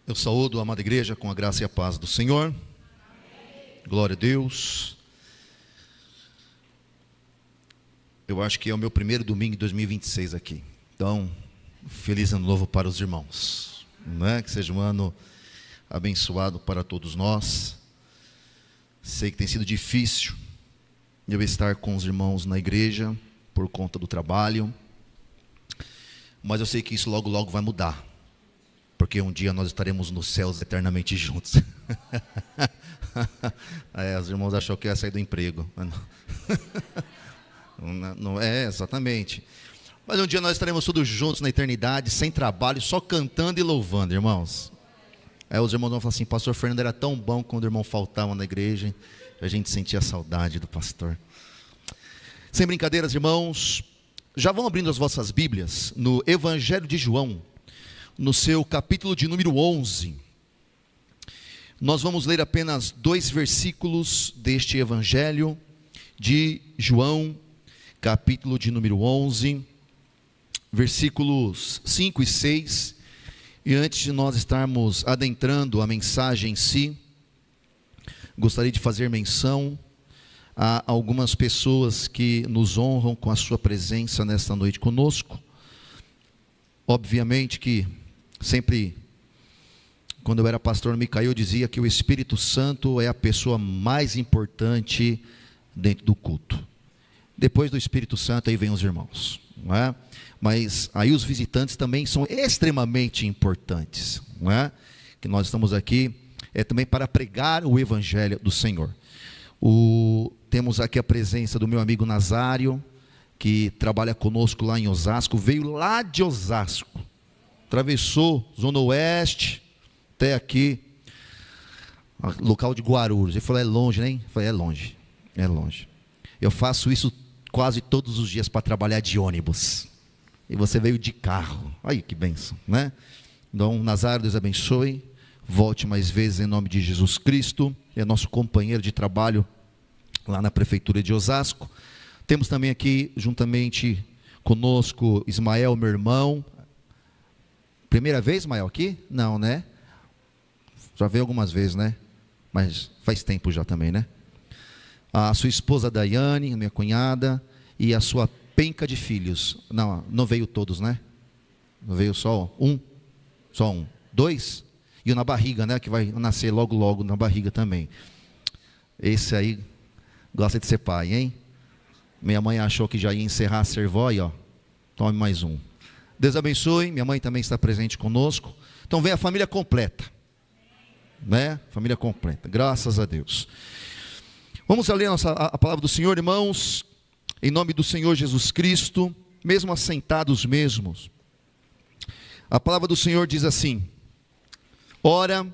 Eu saúdo a amada igreja com a graça e a paz do Senhor. Glória a Deus. Eu acho que é o meu primeiro domingo de 2026 aqui. Então, feliz ano novo para os irmãos, né? Que seja um ano abençoado para todos nós. Sei que tem sido difícil eu estar com os irmãos na igreja por conta do trabalho, mas eu sei que isso logo logo vai mudar, porque um dia nós estaremos nos céus eternamente juntos. Os irmãos achou que ia sair do emprego. Não é, exatamente. Mas um dia nós estaremos todos juntos na eternidade, sem trabalho, só cantando e louvando, irmãos. Aí os irmãos vão falar assim: pastor Fernando era tão bom quando o irmão faltava na igreja, a gente sentia saudade do pastor. Sem brincadeiras, irmãos, já vão abrindo as vossas Bíblias no Evangelho de João, no seu capítulo de número 11. Nós vamos ler apenas 2 versículos deste Evangelho de João, capítulo de número 11, versículos 5 e 6. E antes de nós estarmos adentrando a mensagem em si, gostaria de fazer menção a algumas pessoas que nos honram com a sua presença nesta noite conosco. Obviamente que sempre, quando eu era pastor Micael, eu dizia que o Espírito Santo é a pessoa mais importante dentro do culto. Depois do Espírito Santo aí vem os irmãos, não é? Mas aí os visitantes também são extremamente importantes, não é? Que nós estamos aqui também para pregar o Evangelho do Senhor. Temos aqui a presença do meu amigo Nazário, que trabalha conosco lá em Osasco, veio lá de Osasco, atravessou Zona Oeste, até aqui, local de Guarulhos. Ele falou: é longe, né? Eu falei: é longe. Eu faço isso quase todos os dias para trabalhar de ônibus, e você veio de carro. Aí que bênção, né? Então, Nazário, Deus abençoe, volte mais vezes em nome de Jesus Cristo. É nosso companheiro de trabalho lá na prefeitura de Osasco. Temos também aqui juntamente conosco Ismael, meu irmão. Primeira vez, Ismael, aqui? Não, né? Já veio algumas vezes, né? Mas faz tempo já também, né? A sua esposa Daiane, minha cunhada, e a sua penca de filhos. Não veio todos, né? Não veio só um? Só um. 2? E o na barriga, né? Que vai nascer logo logo na barriga também. Esse aí gosta de ser pai, hein? Minha mãe achou que já ia encerrar a ser vó, e ó, tome mais um. Deus abençoe. Minha mãe também está presente conosco. Então vem a família completa, né? Família completa, graças a Deus. Vamos ler a palavra do Senhor, irmãos, em nome do Senhor Jesus Cristo, mesmo assentados mesmos. A palavra do Senhor diz assim: ora,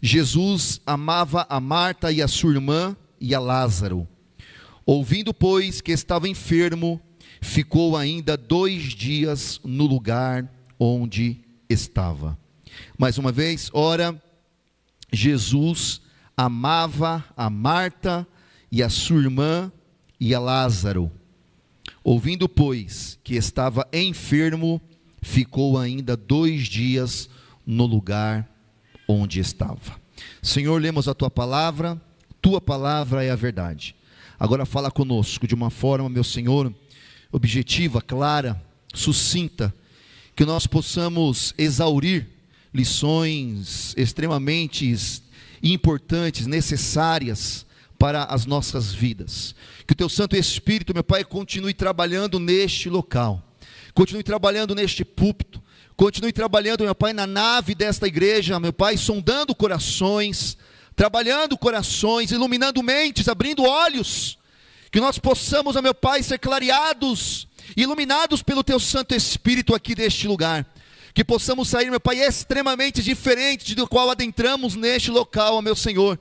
Jesus amava a Marta e a sua irmã e a Lázaro. Ouvindo, pois, que estava enfermo, ficou ainda 2 dias no lugar onde estava. Mais uma vez, ora, Jesus amava a Marta e a sua irmã e a Lázaro. Ouvindo, pois, que estava enfermo, ficou ainda 2 dias no lugar onde estava. Senhor, lemos a tua palavra é a verdade. Agora fala conosco de uma forma, meu Senhor, objetiva, clara, sucinta, que nós possamos exaurir lições extremamente importantes, necessárias para as nossas vidas. Que o teu Santo Espírito, meu Pai, continue trabalhando neste local, continue trabalhando neste púlpito, continue trabalhando, meu Pai, na nave desta igreja, meu Pai, sondando corações, trabalhando corações, iluminando mentes, abrindo olhos, que nós possamos, meu Pai, ser clareados, iluminados pelo teu Santo Espírito aqui deste lugar, que possamos sair, meu Pai, extremamente diferentes do qual adentramos neste local, meu Senhor,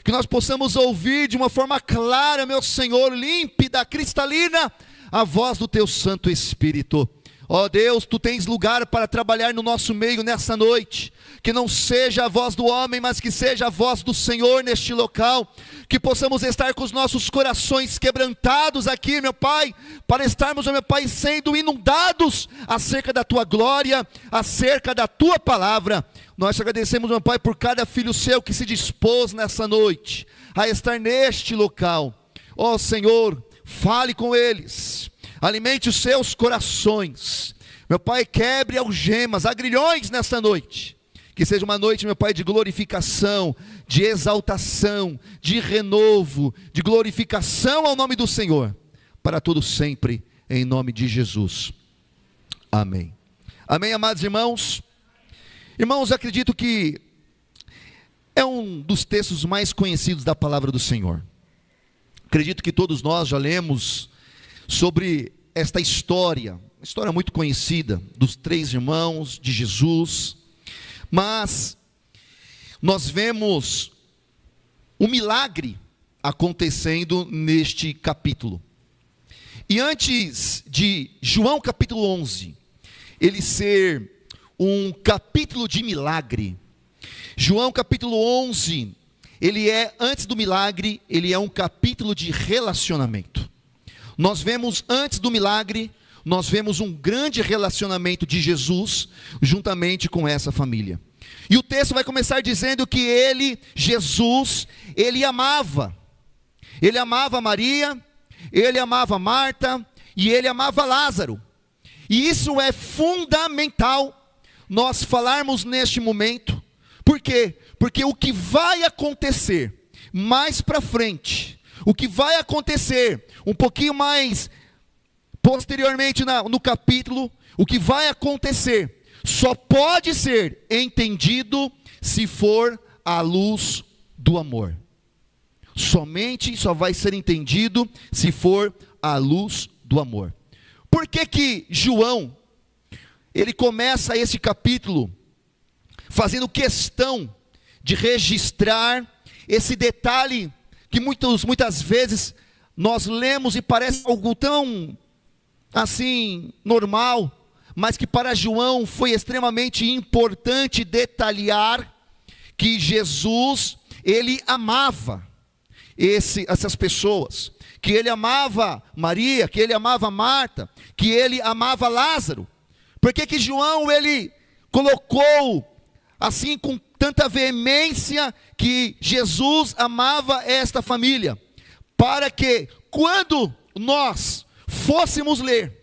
que nós possamos ouvir de uma forma clara, meu Senhor, límpida, cristalina, a voz do teu Santo Espírito. Ó Deus, Tu tens lugar para trabalhar no nosso meio nessa noite. Que não seja a voz do homem, mas que seja a voz do Senhor neste local. Que possamos estar com os nossos corações quebrantados aqui, meu Pai, para estarmos, meu Pai, sendo inundados acerca da Tua glória, acerca da Tua palavra. Nós te agradecemos, meu Pai, por cada filho Seu que se dispôs nessa noite a estar neste local. Ó Senhor, fale com eles, alimente os seus corações, meu Pai, quebre algemas, agrilhões nesta noite. Que seja uma noite, meu Pai, de glorificação, de exaltação, de renovo, de glorificação ao nome do Senhor, para todos sempre, em nome de Jesus. Amém. Amém, amados irmãos. Irmãos, acredito que é um dos textos mais conhecidos da palavra do Senhor. Acredito que todos nós já lemos sobre esta história, uma história muito conhecida, dos 3 irmãos de Jesus. Mas nós vemos um milagre acontecendo neste capítulo. E antes de João capítulo 11, ele ser um capítulo de milagre, João capítulo 11, ele é, antes do milagre, ele é um capítulo de relacionamento. Nós vemos antes do milagre, nós vemos um grande relacionamento de Jesus, juntamente com essa família. E o texto vai começar dizendo que ele, Jesus, ele amava Maria, ele amava Marta, e ele amava Lázaro. E isso é fundamental nós falarmos neste momento. Por quê? Porque o que vai acontecer mais para frente, o que vai acontecer um pouquinho mais posteriormente no capítulo, o que vai acontecer só pode ser entendido se for à luz do amor. Somente só vai ser entendido se for à luz do amor. Por que que João, ele começa esse capítulo fazendo questão de registrar esse detalhe que muitas vezes nós lemos e parece algo tão assim normal, mas que para João foi extremamente importante detalhar que Jesus, ele amava essas pessoas, que ele amava Maria, que ele amava Marta, que ele amava Lázaro. Por que que João, ele colocou assim com tanta veemência que Jesus amava esta família? Para que quando nós fôssemos ler,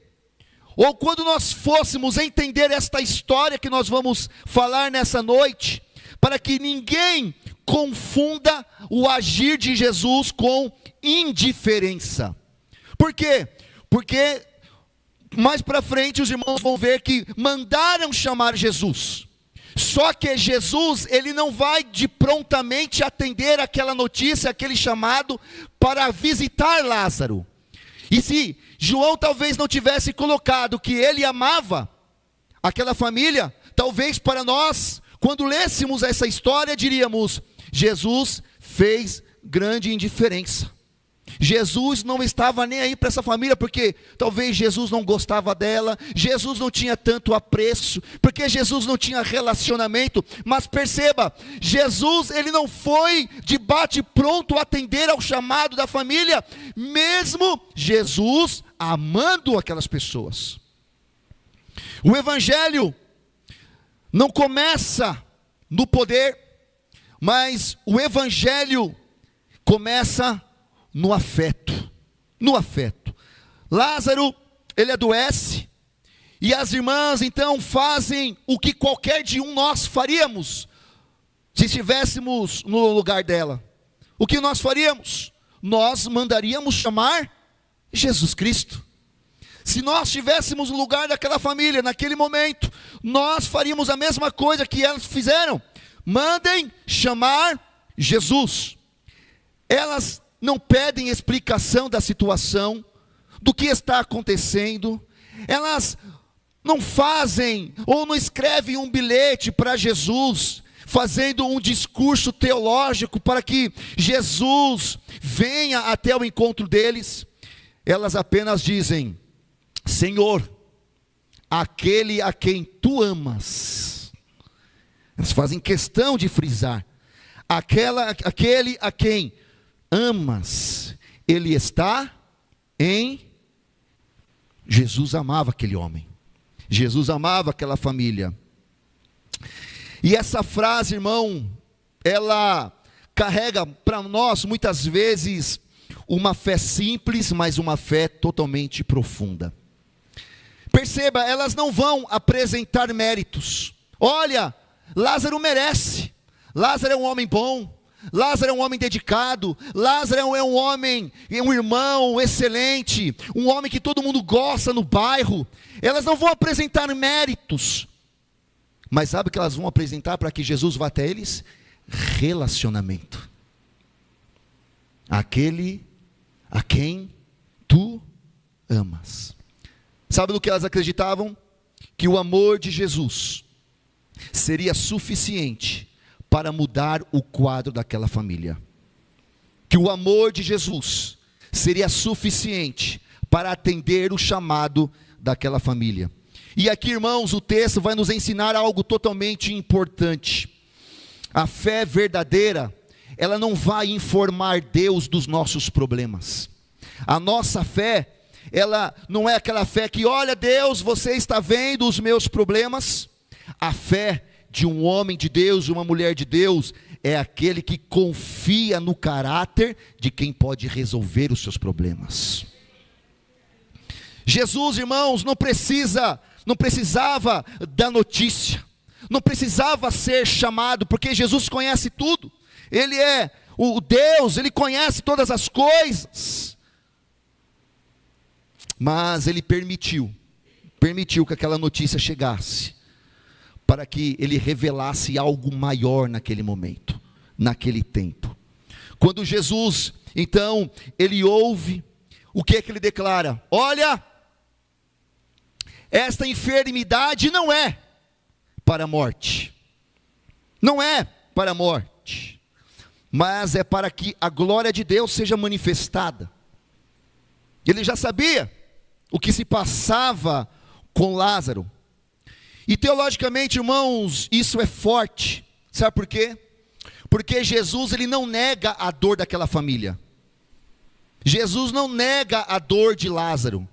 ou quando nós fôssemos entender esta história que nós vamos falar nessa noite, para que ninguém confunda o agir de Jesus com indiferença. Por quê? Porque mais para frente os irmãos vão ver que mandaram chamar Jesus. Só que Jesus, ele não vai de prontamente atender aquela notícia, aquele chamado para visitar Lázaro. E se João talvez não tivesse colocado que ele amava aquela família, talvez para nós, quando lêssemos essa história, diríamos: Jesus fez grande indiferença. Jesus não estava nem aí para essa família, porque talvez Jesus não gostava dela, Jesus não tinha tanto apreço, porque Jesus não tinha relacionamento. Mas perceba, Jesus, ele não foi de bate pronto atender ao chamado da família, mesmo Jesus amando aquelas pessoas. O evangelho não começa no poder, mas o evangelho começa no afeto, no afeto. Lázaro, ele adoece, e as irmãs então fazem o que qualquer de nós faríamos, se estivéssemos no lugar dela. O que nós faríamos? Nós mandaríamos chamar Jesus Cristo. Se nós estivéssemos no lugar daquela família, naquele momento, nós faríamos a mesma coisa que elas fizeram: mandem chamar Jesus. Elas não pedem explicação da situação, do que está acontecendo. Elas não fazem ou não escrevem um bilhete para Jesus, fazendo um discurso teológico para que Jesus venha até o encontro deles. Elas apenas dizem: Senhor, aquele a quem tu amas. Eles fazem questão de frisar. Aquele a quem amas, ele está em... Jesus amava aquele homem. Jesus amava aquela família. E essa frase, irmão, ela carrega para nós muitas vezes uma fé simples, mas uma fé totalmente profunda. Perceba, elas não vão apresentar méritos. Olha, Lázaro merece. Lázaro é um homem bom. Lázaro é um homem dedicado. Lázaro é um homem, um irmão excelente, um homem que todo mundo gosta no bairro. Elas não vão apresentar méritos, mas sabe o que elas vão apresentar para que Jesus vá até eles? Relacionamento. Aquele a quem tu amas. Sabe do que elas acreditavam? Que o amor de Jesus seria suficiente para mudar o quadro daquela família. Que o amor de Jesus seria suficiente para atender o chamado daquela família. E aqui, irmãos, o texto vai nos ensinar algo totalmente importante. A fé verdadeira, ela não vai informar Deus dos nossos problemas. A nossa fé, ela não é aquela fé que, olha Deus, você está vendo os meus problemas. A fé de um homem de Deus, uma mulher de Deus, é aquele que confia no caráter de quem pode resolver os seus problemas. Jesus, irmãos, não precisava da notícia, não precisava ser chamado, porque Jesus conhece tudo. Ele é o Deus, Ele conhece todas as coisas. Mas Ele permitiu que aquela notícia chegasse, para que Ele revelasse algo maior naquele momento, naquele tempo. Quando Jesus, então, Ele ouve, o que é que Ele declara? Olha, esta enfermidade não é para a morte, não é para a morte, mas é para que a glória de Deus seja manifestada. Ele já sabia o que se passava com Lázaro. E teologicamente, irmãos, isso é forte. Sabe por quê? Porque Jesus, Ele não nega a dor daquela família. Jesus não nega a dor de Lázaro.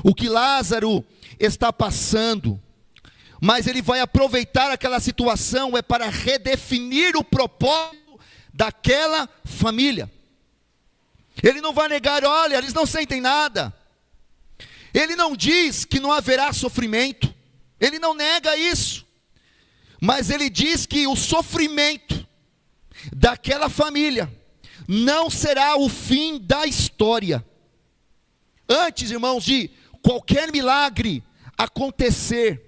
O que Lázaro está passando, mas Ele vai aproveitar aquela situação é para redefinir o propósito daquela família. Ele não vai negar, olha, eles não sentem nada. Ele não diz que não haverá sofrimento. Ele não nega isso, mas Ele diz que o sofrimento daquela família não será o fim da história. Antes, irmãos, de qualquer milagre acontecer,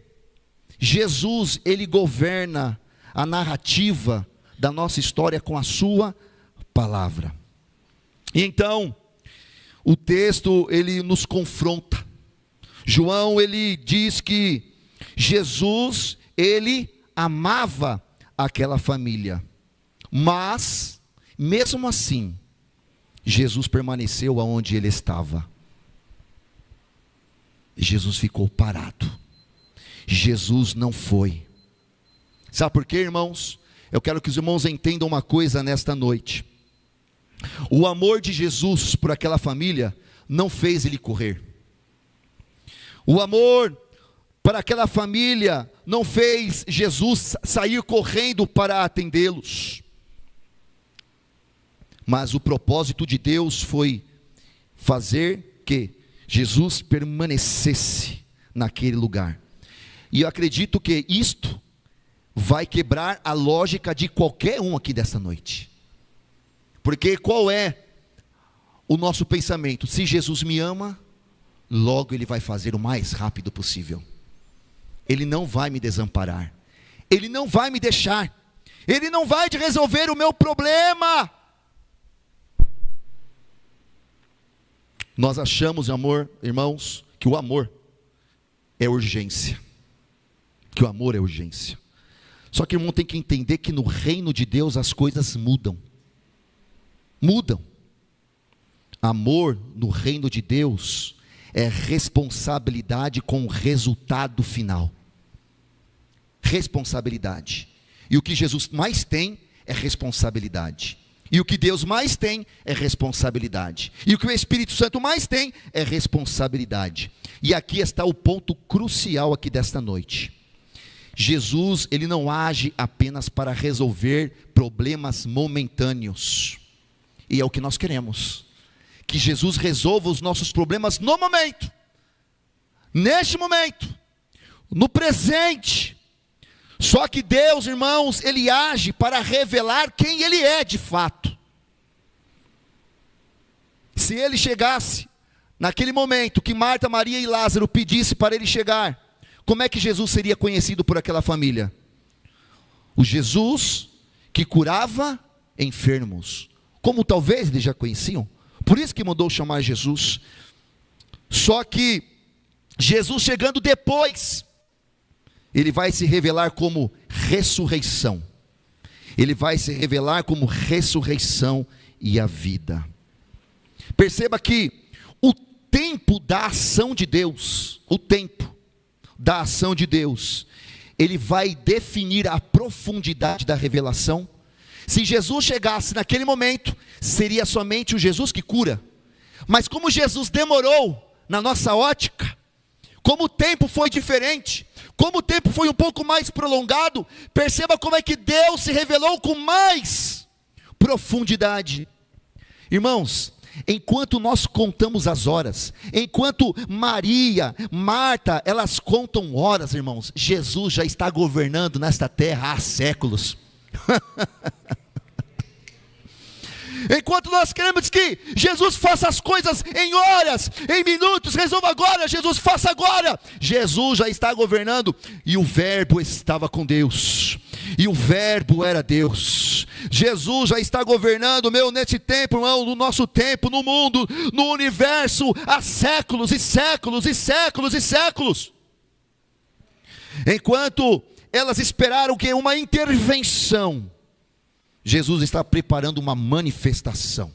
Jesus, Ele governa a narrativa da nossa história com a sua palavra. E então, o texto, ele nos confronta. João, ele diz que Jesus, Ele amava aquela família, mas, mesmo assim, Jesus permaneceu aonde Ele estava. Jesus ficou parado. Jesus não foi. Sabe por quê, irmãos? Eu quero que os irmãos entendam uma coisa nesta noite. O amor de Jesus por aquela família não fez ele correr. O amor para aquela família não fez Jesus sair correndo para atendê-los. Mas o propósito de Deus foi fazer que Jesus permanecesse naquele lugar. E eu acredito que isto vai quebrar a lógica de qualquer um aqui dessa noite. Porque qual é o nosso pensamento? Se Jesus me ama, logo Ele vai fazer o mais rápido possível. Ele não vai me desamparar. Ele não vai me deixar. Ele não vai resolver o meu problema. Nós achamos, amor, irmãos, que o amor é urgência. Que o amor é urgência. Só que o irmão tem que entender que no reino de Deus as coisas mudam. Mudam. Amor no reino de Deus é responsabilidade com o resultado final. Responsabilidade. E o que Jesus mais tem é responsabilidade. E o que Deus mais tem é responsabilidade. E o que o Espírito Santo mais tem é responsabilidade. E aqui está o ponto crucial aqui desta noite. Jesus, ele não age apenas para resolver problemas momentâneos. E é o que nós queremos. Que Jesus resolva os nossos problemas no momento. Neste momento. No presente. Só que Deus, irmãos, ele age para revelar quem ele é de fato. Se ele chegasse naquele momento que Marta, Maria e Lázaro pedisse para ele chegar, como é que Jesus seria conhecido por aquela família? O Jesus que curava enfermos, como talvez eles já conheciam, por isso que mandou chamar Jesus. Só que Jesus chegando depois, ele vai se revelar como ressurreição. Ele vai se revelar como ressurreição e a vida. Perceba que o tempo da ação de Deus, o tempo da ação de Deus, ele vai definir a profundidade da revelação. Se Jesus chegasse naquele momento, seria somente o Jesus que cura. Mas como Jesus demorou na nossa ótica, como o tempo foi diferente, como o tempo foi um pouco mais prolongado, perceba como é que Deus se revelou com mais profundidade. Irmãos, enquanto nós contamos as horas, enquanto Maria, Marta, elas contam horas, irmãos, Jesus já está governando nesta terra há séculos. Enquanto nós queremos que Jesus faça as coisas em horas, em minutos, resolva agora, Jesus faça agora. Jesus já está governando, e o verbo estava com Deus, e o verbo era Deus. Jesus já está governando, nesse tempo, irmão, no nosso tempo, no mundo, no universo, há séculos e séculos e séculos e séculos. Enquanto elas esperaram que uma intervenção, Jesus está preparando uma manifestação.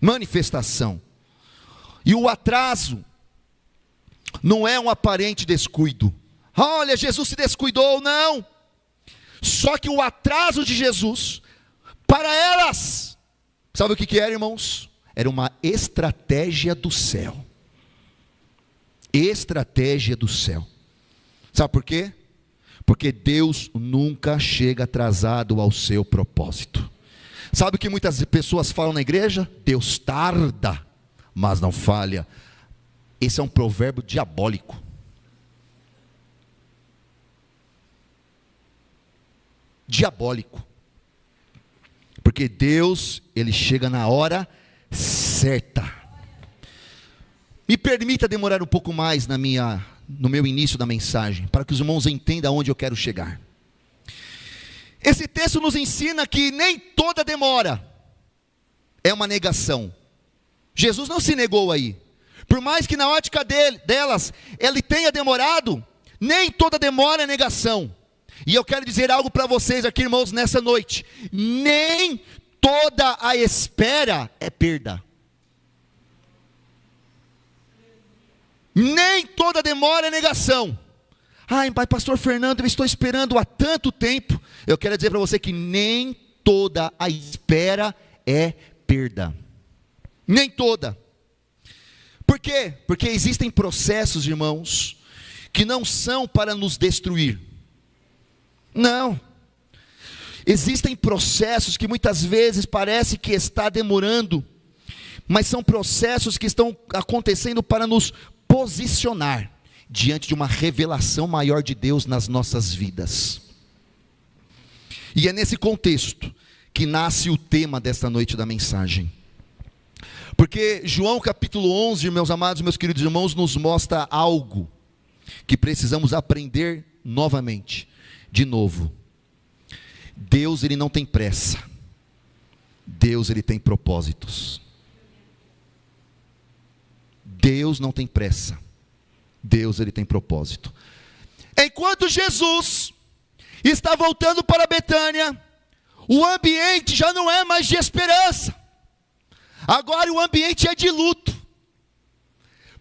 Manifestação. E o atraso não é um aparente descuido. Olha, Jesus se descuidou, não. Só que o atraso de Jesus, para elas, sabe o que era, irmãos? Era uma estratégia do céu. Estratégia do céu. Sabe por quê? Porque Deus nunca chega atrasado ao seu propósito. Sabe o que muitas pessoas falam na igreja? Deus tarda, mas não falha. Esse é um provérbio diabólico. Diabólico. Porque Deus, ele chega na hora certa. Me permita demorar um pouco mais no meu início da mensagem, para que os irmãos entendam aonde eu quero chegar. Esse texto nos ensina que nem toda demora é uma negação. Jesus não se negou aí. Por mais que na ótica delas, ele tenha demorado, nem toda demora é negação. E eu quero dizer algo para vocês aqui, irmãos, nessa noite. Nem toda a espera é perda. Nem toda demora é negação. Ai, pastor Fernando, eu estou esperando há tanto tempo. Eu quero dizer para você que nem toda a espera é perda. Nem toda. Por quê? Porque existem processos, irmãos, que não são para nos destruir. Não. Existem processos que muitas vezes parece que está demorando, mas são processos que estão acontecendo para nos posicionar diante de uma revelação maior de Deus nas nossas vidas. E é nesse contexto que nasce o tema desta noite da mensagem. Porque João capítulo 11, meus amados, meus queridos irmãos, nos mostra algo que precisamos aprender novamente, de novo. Deus, ele não tem pressa. Deus, ele tem propósitos. Deus não tem pressa. Deus, ele tem propósito. Enquanto Jesus está voltando para Betânia, o ambiente já não é mais de esperança. Agora o ambiente é de luto.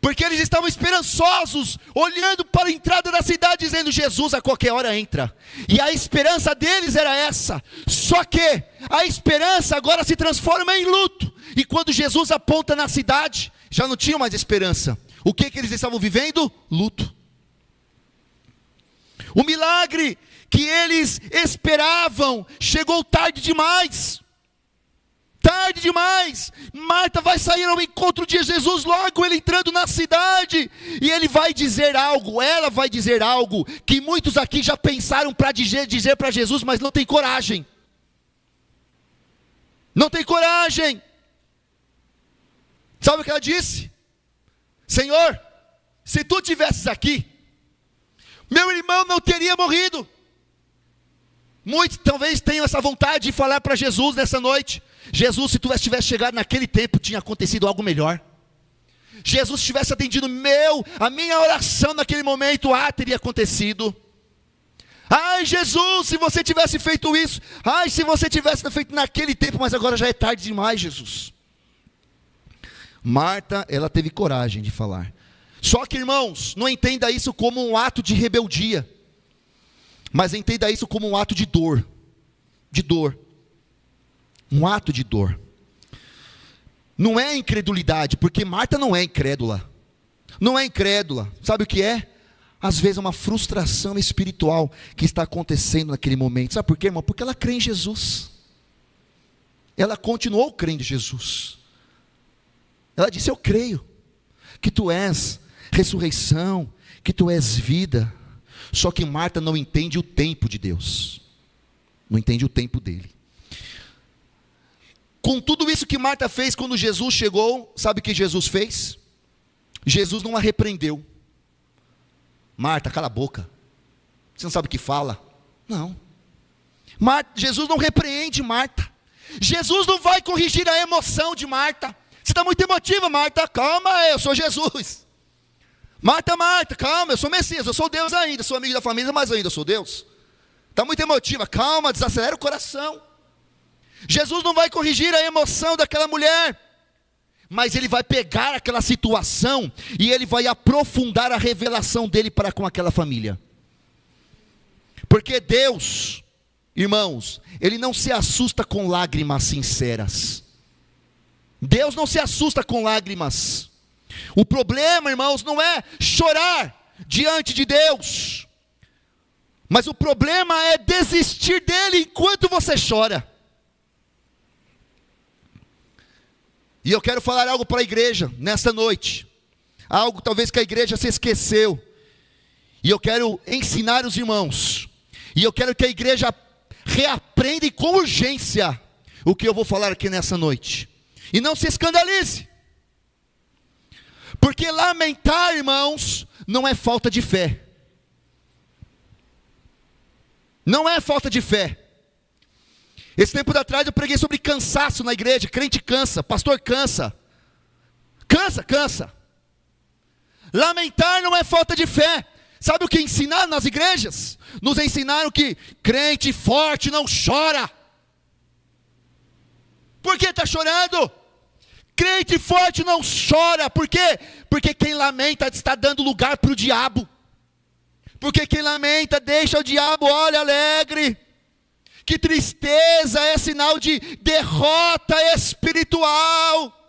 porque eles estavam esperançosos, olhando para a entrada da cidade, dizendo: Jesus a qualquer hora entra. E a esperança deles era essa. Só que a esperança agora se transforma em luto. E quando Jesus aponta na cidade, já não tinham mais esperança. O que eles estavam vivendo? Luto. O milagre que eles esperavam chegou tarde demais. Tarde demais. Marta vai sair ao encontro de Jesus, logo ele entrando na cidade, e ele vai dizer algo, ela vai dizer algo, que muitos aqui já pensaram para dizer para Jesus, mas não tem coragem. Não tem coragem. Sabe o que ela disse? Senhor, se tu estivesses aqui, meu irmão não teria morrido. Muitos talvez tenham essa vontade de falar para Jesus nessa noite: Jesus, se tu tivesse chegado naquele tempo, tinha acontecido algo melhor. Jesus, se tivesse atendido a minha oração naquele momento, teria acontecido. Ai, Jesus, se você tivesse feito isso. Ai, se você tivesse feito naquele tempo, mas agora já é tarde demais, Jesus. Marta, ela teve coragem de falar. Só que, irmãos, não entenda isso como um ato de rebeldia, mas entenda isso como um ato de dor. De dor. Um ato de dor. Não é incredulidade, porque Marta não é incrédula. Não é incrédula. Sabe o que é? Às vezes é uma frustração espiritual que está acontecendo naquele momento. Sabe por quê, irmão? Porque ela crê em Jesus. Ela continuou crendo em Jesus. Ela disse: eu creio que tu és ressurreição, que tu és vida. Só que Marta não entende o tempo de Deus. Não entende o tempo dele. Com tudo isso que Marta fez, quando Jesus chegou, sabe o que Jesus fez? Jesus não a repreendeu. Marta, cala a boca. Você não sabe o que fala? Não. Jesus não repreende Marta. Jesus não vai corrigir a emoção de Marta. Você está muito emotiva, Marta. Calma, eu sou Jesus. Marta, calma, eu sou Messias, eu sou Deus ainda. Sou amigo da família, mas ainda sou Deus. Está muito emotiva, calma, desacelera o coração. Jesus não vai corrigir a emoção daquela mulher, mas ele vai pegar aquela situação e ele vai aprofundar a revelação dele para com aquela família. Porque Deus, irmãos, ele não se assusta com lágrimas sinceras. Deus não se assusta com lágrimas. O problema, irmãos, não é chorar diante de Deus, mas o problema é desistir dele enquanto você chora. E eu quero falar algo para a igreja nesta noite, algo talvez que a igreja se esqueceu, e eu quero ensinar os irmãos, e eu quero que a igreja reaprenda com urgência o que eu vou falar aqui nessa noite. E não se escandalize, porque lamentar, irmãos, não é falta de fé. Não é falta de fé. Esse tempo atrás eu preguei sobre cansaço na igreja. Crente cansa, pastor cansa. Cansa. Lamentar não é falta de fé. Sabe o que ensinaram nas igrejas? Nos ensinaram que crente forte não chora. Por que está chorando? Crente forte não chora. Por quê? Porque quem lamenta está dando lugar para o diabo. Porque quem lamenta deixa o diabo, olha, alegre. Que tristeza, é sinal de derrota espiritual.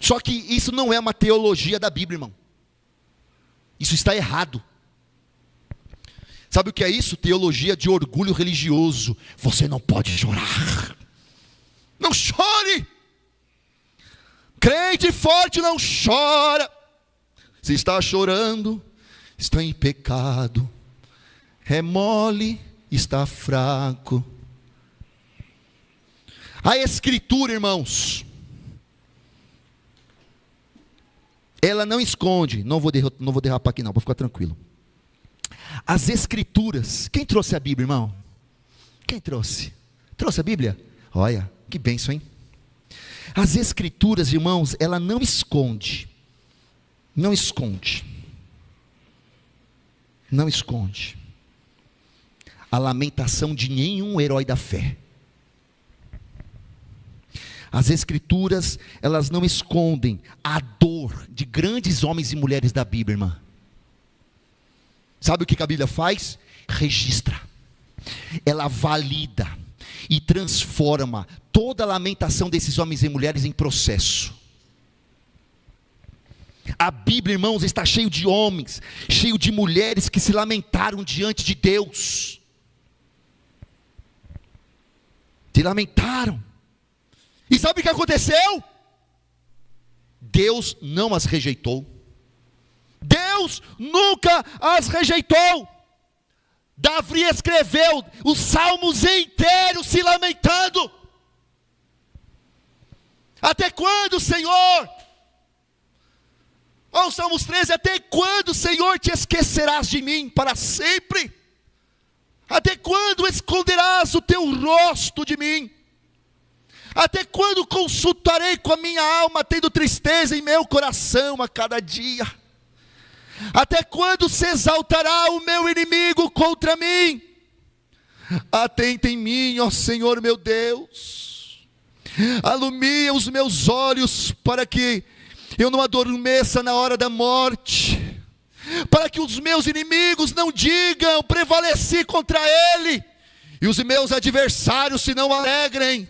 Só que isso não é uma teologia da Bíblia, irmão. Isso está errado. Sabe o que é isso? Teologia de orgulho religioso. Você não pode chorar. Não chore. Crente forte não chora. Se está chorando, está em pecado. É mole, está fraco. A Escritura, irmãos, ela não esconde. Não vou derrapar aqui não, vou ficar tranquilo. As Escrituras, quem trouxe a Bíblia, irmão? Quem trouxe? Trouxe a Bíblia? Olha, que bênção, hein? As Escrituras, irmãos, ela não esconde. Não esconde. Não esconde a lamentação de nenhum herói da fé. As Escrituras, elas não escondem a dor de grandes homens e mulheres da Bíblia, irmã. Sabe o que a Bíblia faz? Registra. Ela valida e transforma toda a lamentação desses homens e mulheres em processo. A Bíblia, irmãos, está cheio de homens, cheio de mulheres que se lamentaram diante de Deus. Se lamentaram. E sabe o que aconteceu? Deus não as rejeitou. Deus nunca as rejeitou. Davi escreveu os salmos inteiros se lamentando. Até quando, Senhor? Ó, Salmos 13, até quando, Senhor, te esquecerás de mim para sempre? Até quando esconderás o teu rosto de mim? Até quando consultarei com a minha alma, tendo tristeza em meu coração a cada dia? Até quando se exaltará o meu inimigo contra mim? Atenta em mim, ó Senhor meu Deus. Alumia os meus olhos para que eu não adormeça na hora da morte, para que os meus inimigos não digam: prevaleci contra ele, e os meus adversários se não alegrem,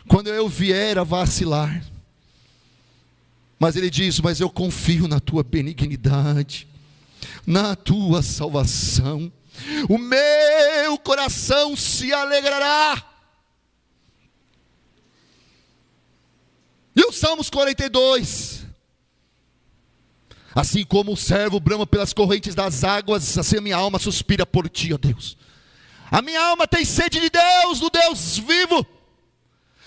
quando eu vier a vacilar. Mas ele diz: mas eu confio na tua benignidade, na tua salvação, o meu coração se alegrará. E o Salmos 42, assim como o servo brama pelas correntes das águas, assim a minha alma suspira por ti, ó Deus. A minha alma tem sede de Deus, do Deus vivo.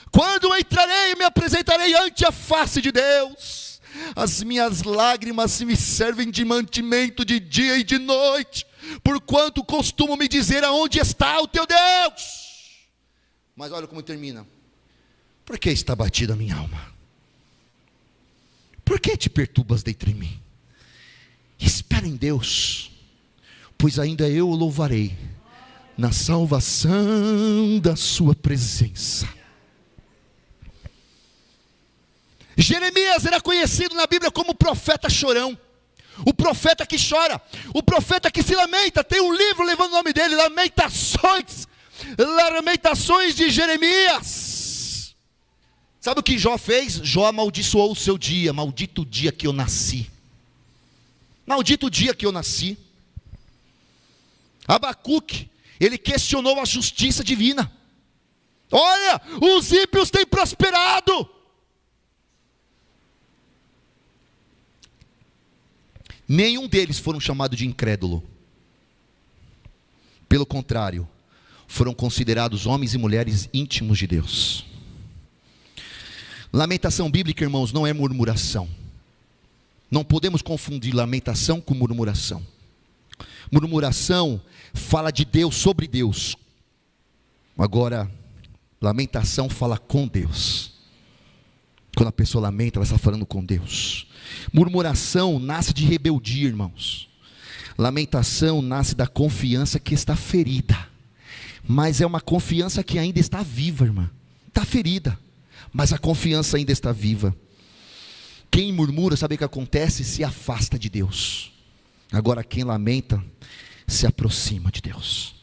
Quando entrarei e me apresentarei ante a face de Deus, as minhas lágrimas me servem de mantimento de dia e de noite, porquanto costumo me dizer: aonde está o teu Deus? Mas olha como termina: por que está batida a minha alma? Por que te perturbas dentro de mim? Espera em Deus, pois ainda eu o louvarei na salvação da sua presença. Jeremias era conhecido na Bíblia como o profeta chorão, o profeta que chora, o profeta que se lamenta. Tem um livro levando o nome dele, Lamentações de Jeremias. Sabe o que Jó fez? Jó amaldiçoou o seu dia: maldito o dia que eu nasci, maldito o dia que eu nasci. Abacuque, ele questionou a justiça divina. Olha, os ímpios têm prosperado. Nenhum deles foram chamados de incrédulo. Pelo contrário, foram considerados homens e mulheres íntimos de Deus. Lamentação bíblica, irmãos, não é murmuração. Não podemos confundir lamentação com murmuração. Murmuração fala de Deus, sobre Deus. Agora, lamentação fala com Deus. Quando a pessoa lamenta, ela está falando com Deus. Murmuração nasce de rebeldia, irmãos. Lamentação nasce da confiança que está ferida, mas é uma confiança que ainda está viva, irmã. Está ferida, mas a confiança ainda está viva. Quem murmura, sabe o que acontece? Se afasta de Deus. Agora quem lamenta, se aproxima de Deus.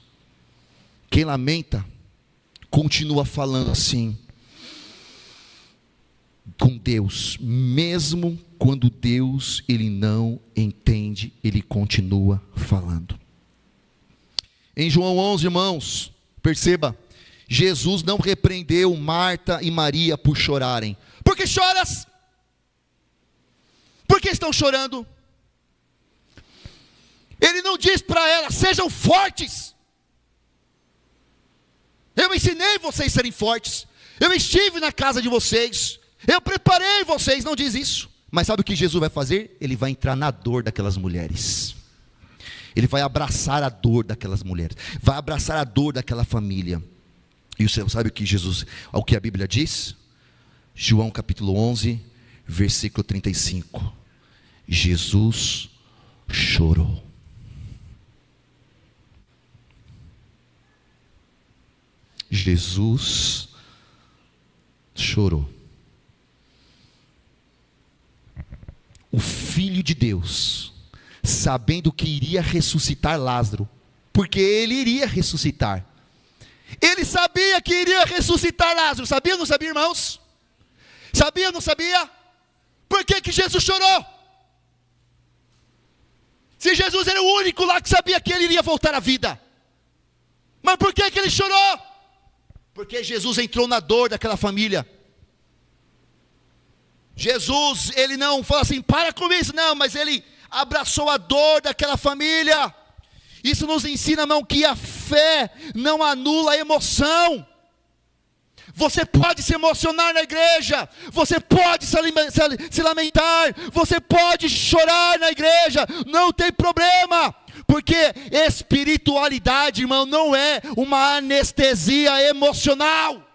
Quem lamenta, continua falando assim com Deus, mesmo quando Deus ele não entende, ele continua falando. Em João 11, irmãos, perceba, Jesus não repreendeu Marta e Maria por chorarem. Por que choras? Por que estão chorando? Ele não diz para elas: sejam fortes. Eu ensinei vocês a serem fortes. Eu estive na casa de vocês. Eu preparei vocês. Não diz isso. Mas sabe o que Jesus vai fazer? Ele vai entrar na dor daquelas mulheres. Ele vai abraçar a dor daquelas mulheres. Vai abraçar a dor daquela família. E você sabe o que Jesus, o que a Bíblia diz? João capítulo 11, versículo 35. Jesus chorou. Jesus chorou. O Filho de Deus, sabendo que iria ressuscitar Lázaro, porque ele iria ressuscitar. Ele sabia que iria ressuscitar Lázaro. Sabia ou não sabia, irmãos? Sabia ou não sabia? Por que Jesus chorou? Se Jesus era o único lá que sabia que ele iria voltar à vida. Mas por que ele chorou? Porque Jesus entrou na dor daquela família. Jesus, ele não falou assim, para com isso, não, mas ele abraçou a dor daquela família. Isso nos ensina, irmão, que a fé não anula a emoção. Você pode se emocionar na igreja, você pode se lamentar, você pode chorar na igreja, não tem problema, porque espiritualidade, irmão, não é uma anestesia emocional.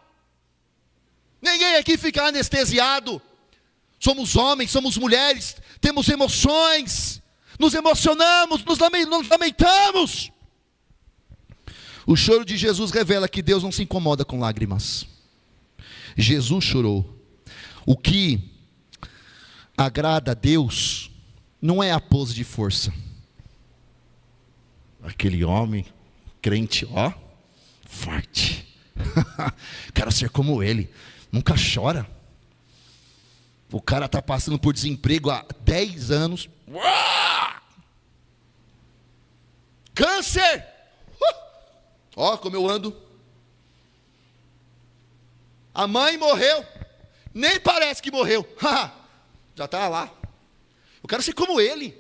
Ninguém aqui fica anestesiado. Somos homens, somos mulheres, temos emoções, nos emocionamos, nos lamentamos. O choro de Jesus revela que Deus não se incomoda com lágrimas. Jesus chorou. O que agrada a Deus não é a pose de força. Aquele homem crente, ó, forte. Quero ser como ele, nunca chora. O cara está passando por desemprego há 10 anos. Câncer. Ó, como eu ando. A mãe morreu. Nem parece que morreu. Já está lá. Eu quero ser como ele.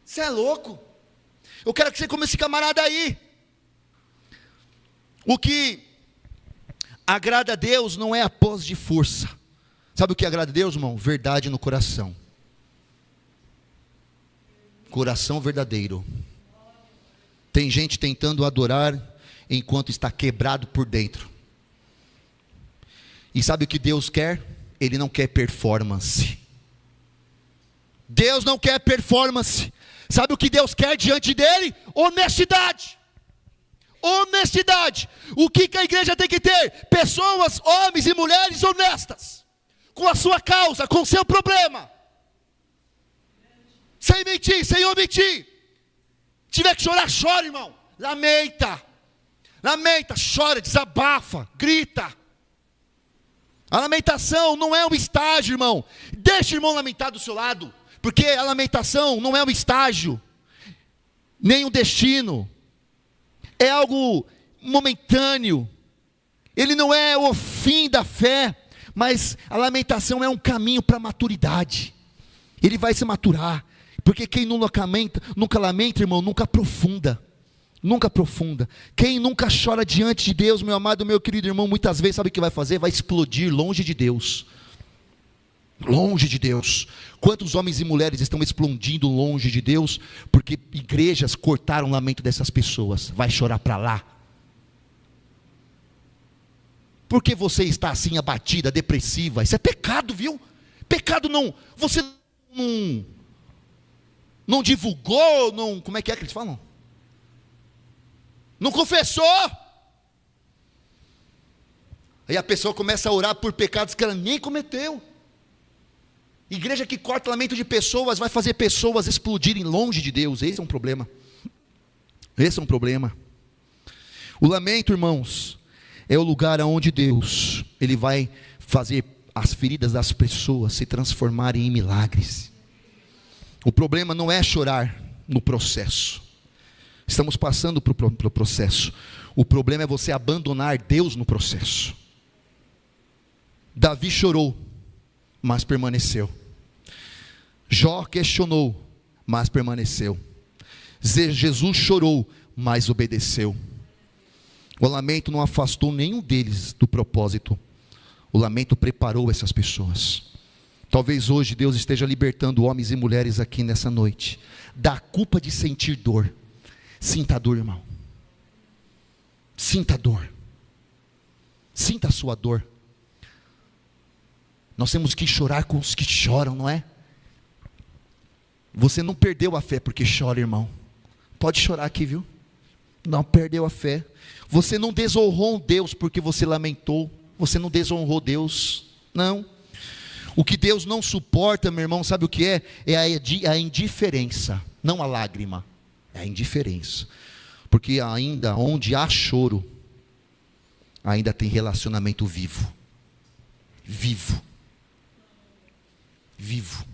Você é louco. Eu quero ser como esse camarada aí. O que agrada a Deus não é a pose de força. Sabe o que agrada a Deus, irmão? Verdade no coração. Coração verdadeiro. Tem gente tentando adorar enquanto está quebrado por dentro. E sabe o que Deus quer? Ele não quer performance. Deus não quer performance. Sabe o que Deus quer diante dele? Honestidade. Honestidade. O que a igreja tem que ter? Pessoas, homens e mulheres honestas. Com a sua causa, com o seu problema. Sem mentir, sem omitir. Tiver que chorar, chora, irmão. Lamenta. Lamenta, chora, desabafa, grita. A lamentação não é um estágio, irmão. Deixa o irmão lamentar do seu lado. Porque a lamentação não é um estágio, nem um destino. É algo momentâneo. Ele não é o fim da fé. Mas a lamentação é um caminho para a maturidade. Ele vai se maturar. Porque quem nunca lamenta, irmão, nunca aprofunda. Nunca aprofunda. Quem nunca chora diante de Deus, meu amado, meu querido irmão, muitas vezes sabe o que vai fazer? Vai explodir longe de Deus. Longe de Deus. Quantos homens e mulheres estão explodindo longe de Deus? Porque igrejas cortaram o lamento dessas pessoas. Vai chorar para lá. Por que você está assim abatida, depressiva? Isso é pecado, viu? Pecado não. Você não divulgou, não. Como é que eles falam? Não confessou. Aí a pessoa começa a orar por pecados que ela nem cometeu. Igreja que corta o lamento de pessoas vai fazer pessoas explodirem longe de Deus. Esse é um problema. Esse é um problema. O lamento, irmãos, é o lugar onde Deus, Ele vai fazer as feridas das pessoas se transformarem em milagres. O problema não é chorar no processo. Estamos passando para o processo. O problema é você abandonar Deus no processo. Davi chorou, mas permaneceu. Jó questionou, mas permaneceu. Jesus chorou, mas obedeceu. O lamento não afastou nenhum deles do propósito. O lamento preparou essas pessoas. Talvez hoje Deus esteja libertando homens e mulheres aqui nessa noite da culpa de sentir dor. Sinta a dor, irmão. Sinta a dor. Sinta a sua dor. Nós temos que chorar com os que choram, não é? Você não perdeu a fé porque chora, irmão. Pode chorar aqui, viu? Não perdeu a fé. Você não desonrou Deus porque você lamentou. você não desonrou Deus, não. O que Deus não suporta, meu irmão, sabe o que é? É a indiferença, não a lágrima, é a indiferença. Porque ainda onde há choro, ainda tem relacionamento vivo. Vivo. Vivo.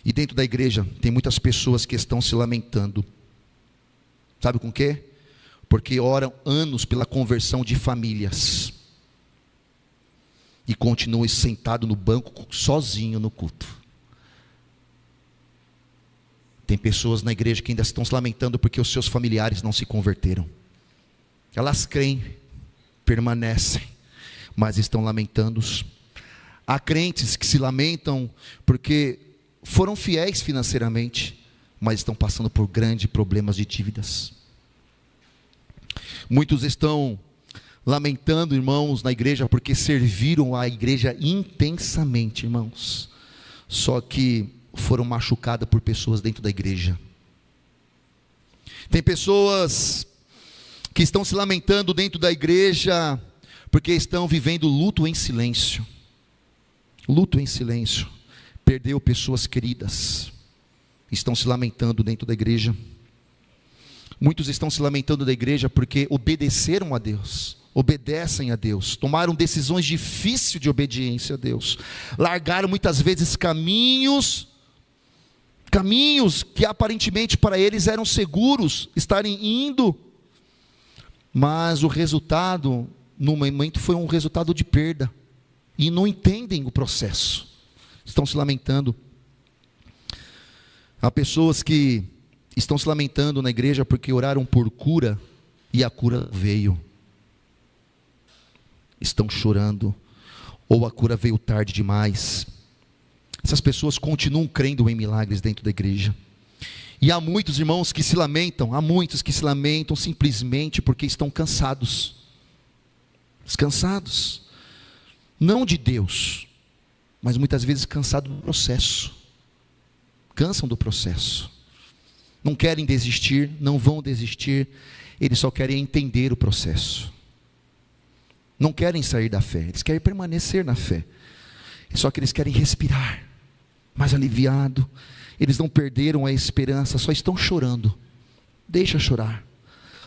E dentro da igreja tem muitas pessoas que estão se lamentando. Sabe com o quê? Porque oram anos pela conversão de famílias. E continuam sentado no banco, sozinho no culto. Tem pessoas na igreja que ainda estão se lamentando porque os seus familiares não se converteram. Elas creem, permanecem, mas estão lamentando. Há crentes que se lamentam porque foram fiéis financeiramente, mas estão passando por grandes problemas de dívidas. Muitos estão lamentando, irmãos, na igreja porque serviram a igreja intensamente, irmãos. Só que foram machucadas por pessoas dentro da igreja. Tem pessoas que estão se lamentando dentro da igreja porque estão vivendo luto em silêncio. Luto em silêncio. Perdeu pessoas queridas. Estão se lamentando dentro da igreja. Muitos estão se lamentando da igreja porque obedeceram a Deus. Obedecem a Deus, tomaram decisões difíceis de obediência a Deus, largaram muitas vezes caminhos que aparentemente para eles eram seguros estarem indo, mas o resultado, no momento, foi um resultado de perda, e não entendem o processo, estão se lamentando. Há pessoas que estão se lamentando na igreja porque oraram por cura, e a cura veio. Estão chorando, ou a cura veio tarde demais. Essas pessoas continuam crendo em milagres dentro da igreja. E há muitos irmãos que se lamentam, simplesmente porque estão cansados. Cansados, não de Deus, mas muitas vezes cansados do processo. Cansam do processo. Não querem desistir, não vão desistir, eles só querem entender o processo. Não querem sair da fé, eles querem permanecer na fé. Só que eles querem respirar, mais aliviado. Eles não perderam a esperança, só estão chorando. Deixa chorar.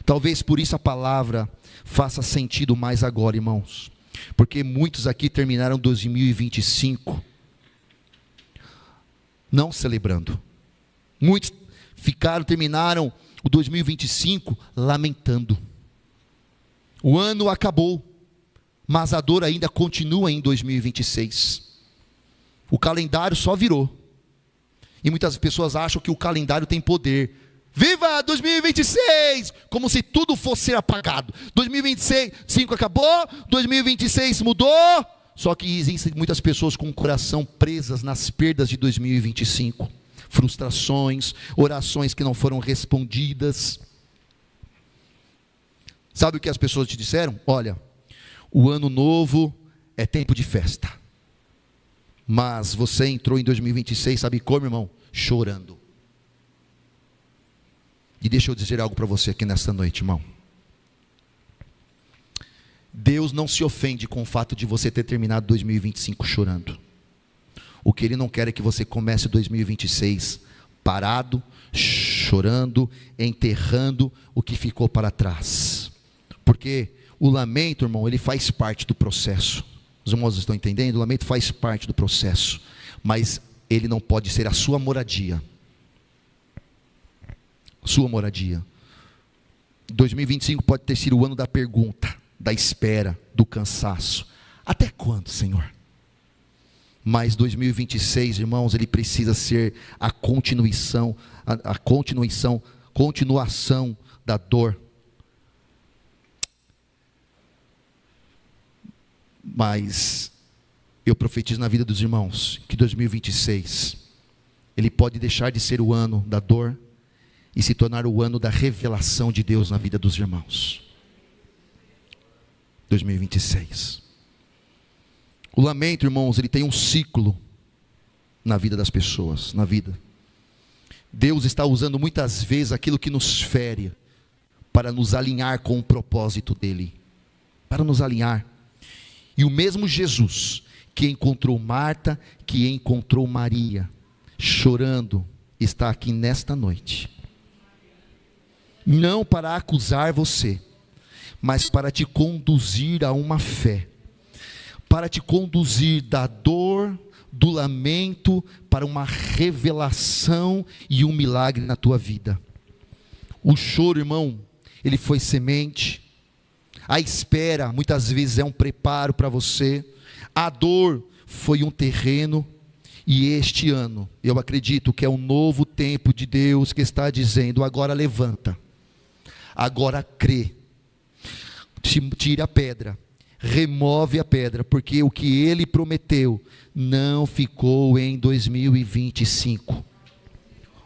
Talvez por isso a palavra faça sentido mais agora, irmãos. Porque muitos aqui terminaram 2025 não celebrando. Muitos terminaram o 2025 lamentando. O ano acabou, mas a dor ainda continua em 2026. O calendário só virou. E muitas pessoas acham que o calendário tem poder. Viva 2026! Como se tudo fosse ser apagado. 2025 acabou, 2026 mudou. Só que existem muitas pessoas com o coração presas nas perdas de 2025. Frustrações, orações que não foram respondidas. Sabe o que as pessoas te disseram? Olha, o ano novo é tempo de festa. Mas você entrou em 2026, sabe como, irmão? Chorando. E deixa eu dizer algo para você aqui nesta noite, irmão. Deus não se ofende com o fato de você ter terminado 2025 chorando. O que Ele não quer é que você comece 2026 parado, chorando, enterrando o que ficou para trás. Porque o lamento, irmão, ele faz parte do processo. Os irmãos estão entendendo? O lamento faz parte do processo. Mas ele não pode ser a sua moradia. Sua moradia. 2025 pode ter sido o ano da pergunta, da espera, do cansaço. Até quando, Senhor? Mas 2026, irmãos, ele precisa ser a continuação da dor. Mas eu profetizo na vida dos irmãos que 2026 ele pode deixar de ser o ano da dor e se tornar o ano da revelação de Deus na vida dos irmãos. 2026. O lamento, irmãos, ele tem um ciclo na vida das pessoas, na vida. Deus está usando muitas vezes aquilo que nos fere para nos alinhar com o propósito dele, para nos alinhar. E o mesmo Jesus que encontrou Marta, que encontrou Maria, chorando, está aqui nesta noite. Não para acusar você, mas para te conduzir a uma fé. Para te conduzir da dor, do lamento, para uma revelação e um milagre na tua vida. O choro, irmão, ele foi semente. A espera, muitas vezes, é um preparo para você. A dor foi um terreno. E este ano, eu acredito que é um novo tempo de Deus que está dizendo: agora levanta, agora crê, tira a pedra, remove a pedra, porque o que Ele prometeu não ficou em 2025.